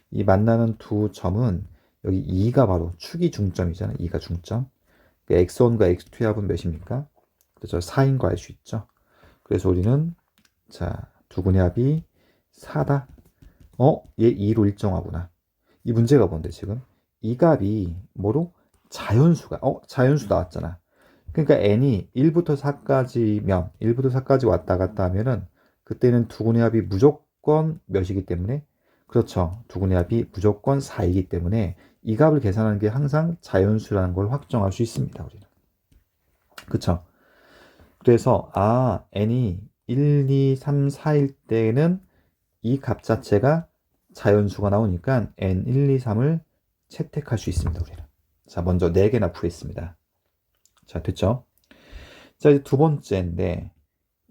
이 만나는 두 점은 여기 2가 바로 축이 중점이잖아. 2가 중점. x1과 x2의 합은 몇입니까? 그렇죠. 4인 거 알 수 있죠. 그래서 우리는 자, 두근의 합이 4다. 얘 2로 일정하구나. 이 문제가 뭔데 지금? 이 값이 뭐로? 자연수가. 자연수 나왔잖아. 그러니까 n이 1부터 4까지면 1부터 4까지 왔다 갔다 하면은 그때는 두근의 합이 무조건 몇이기 때문에 그렇죠. 두근의 합이 무조건 4이기 때문에 이 값을 계산하는 게 항상 자연수라는 걸 확정할 수 있습니다. 우리는. 그쵸? 그래서 n이 1, 2, 3, 4일 때는 이 값 자체가 자연수가 나오니까 n 1, 2, 3을 채택할 수 있습니다. 우리는. 자, 먼저 4개나 구했습니다. 자, 됐죠? 자, 이제 두 번째인데,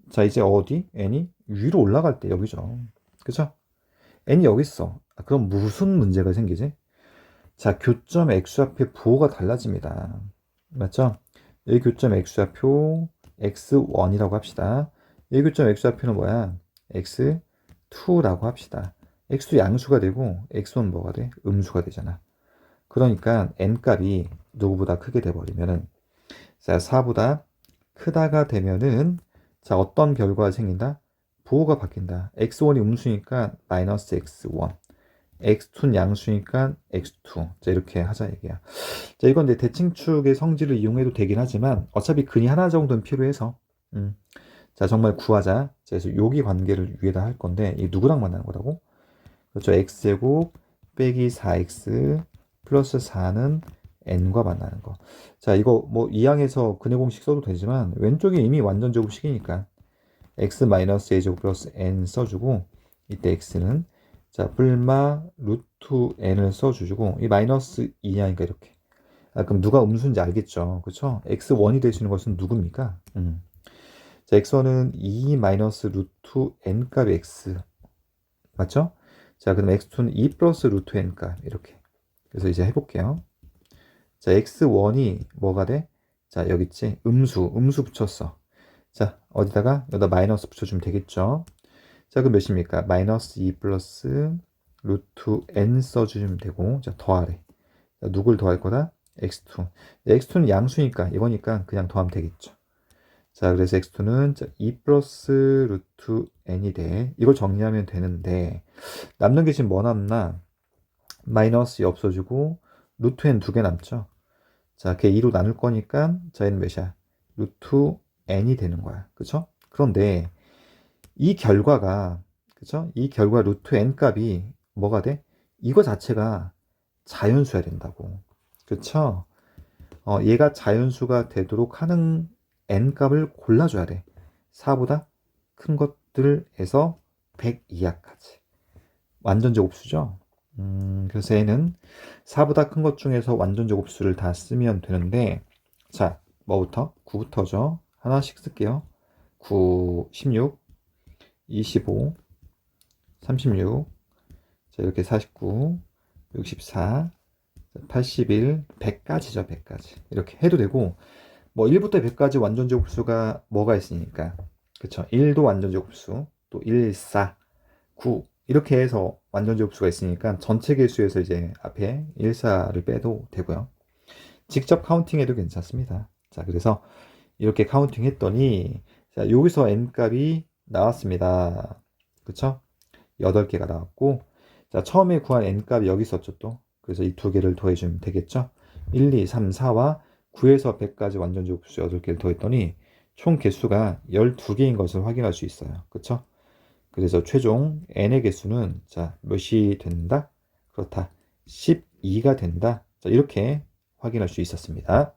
자, 이제 어디? n이 위로 올라갈 때 여기죠. 그쵸? n이 여기 있어. 그럼 무슨 문제가 생기지? 자, 교점 x좌표 부호가 달라집니다. 맞죠? 이 교점 x좌표 x1이라고 합시다. 이 교점 x좌표는 뭐야? x2라고 합시다. x2 양수가 되고 x1 뭐가 돼? 음수가 되잖아. 그러니까 n 값이 누구보다 크게 돼버리면은 자, 4보다 크다가 되면은 자, 어떤 결과가 생긴다? 부호가 바뀐다. x1이 음수니까 마이너스 x1, x2는 양수니까 x2. 자, 이렇게 하자 얘기야. 자, 이건 이제 대칭축의 성질을 이용해도 되긴 하지만 어차피 근이 하나 정도는 필요해서 자, 정말 구하자. 그래서 여기 관계를 위에다 할 건데 이 누구랑 만나는 거라고? 그렇죠. x제곱 빼기 4x 플러스 4는 n과 만나는 거. 자, 이거 뭐 2항에서 근의 공식 써도 되지만 왼쪽이 이미 완전 제곱식이니까 x 마이너스 a제곱 플러스 n 써주고 이때 x는 자, 불마 루트 n을 써주고 이 마이너스 2냐니까 이렇게. 그럼 누가 음수인지 알겠죠? 그렇죠? x1이 되시는 것은 누굽니까? 자, x1은 2 마이너스 루트 n 값 x 맞죠? 자, 그럼 x2는 2 플러스 루트 n 값 이렇게. 그래서 이제 해볼게요. 자, x1이 뭐가 돼? 자, 여기 있지? 음수 붙였어. 자, 여기다 마이너스 붙여주면 되겠죠? 자, 그럼 몇입니까? 마이너스 2 플러스 루트 n 써주면 되고, 자, 더하래. 자, 누굴 더할 거다? x2. x2는 양수니까, 이거니까 그냥 더하면 되겠죠. 자, 그래서 x2는 2 플러스 루트 n이 돼. 이걸 정리하면 되는데, 남는 게 지금 뭐 남나? 마이너스 2 없어지고, 루트 n 2개 남죠? 자, 걔 2로 나눌 거니까, 자, 얘는 몇이야? 루트 n이 되는 거야. 그쵸? 그런데, 이 결과가, 그쵸? 이 결과 루트 n 값이 뭐가 돼? 이거 자체가 자연수야 된다고. 그쵸? 얘가 자연수가 되도록 하는 n값을 골라줘야 돼. 4보다 큰 것들에서 100 이하까지. 완전제곱수죠? 그래서 얘는 4보다 큰 것 중에서 완전제곱수를 다 쓰면 되는데, 자, 뭐부터? 9부터죠. 하나씩 쓸게요. 9, 16, 25, 36, 자, 이렇게 49, 64, 81, 100까지죠, 100까지. 이렇게 해도 되고, 뭐 1부터 100까지 완전제곱수가 뭐가 있으니까. 그쵸? 1도 완전제곱수, 또 1, 4, 9. 이렇게 해서 완전제곱수가 있으니까 전체 개수에서 이제 앞에 1, 4를 빼도 되고요. 직접 카운팅해도 괜찮습니다. 자, 그래서 이렇게 카운팅 했더니, 자, 여기서 n값이 나왔습니다. 그쵸? 8개가 나왔고, 자, 처음에 구한 n값이 여기 있었죠, 또. 그래서 이 두 개를 더해주면 되겠죠? 1, 2, 3, 4와 9에서 100까지 완전제곱수 8개를 더했더니 총 개수가 12개인 것을 확인할 수 있어요. 그쵸? 그래서 최종 n의 개수는 자, 몇이 된다? 그렇다. 12가 된다. 자, 이렇게 확인할 수 있었습니다.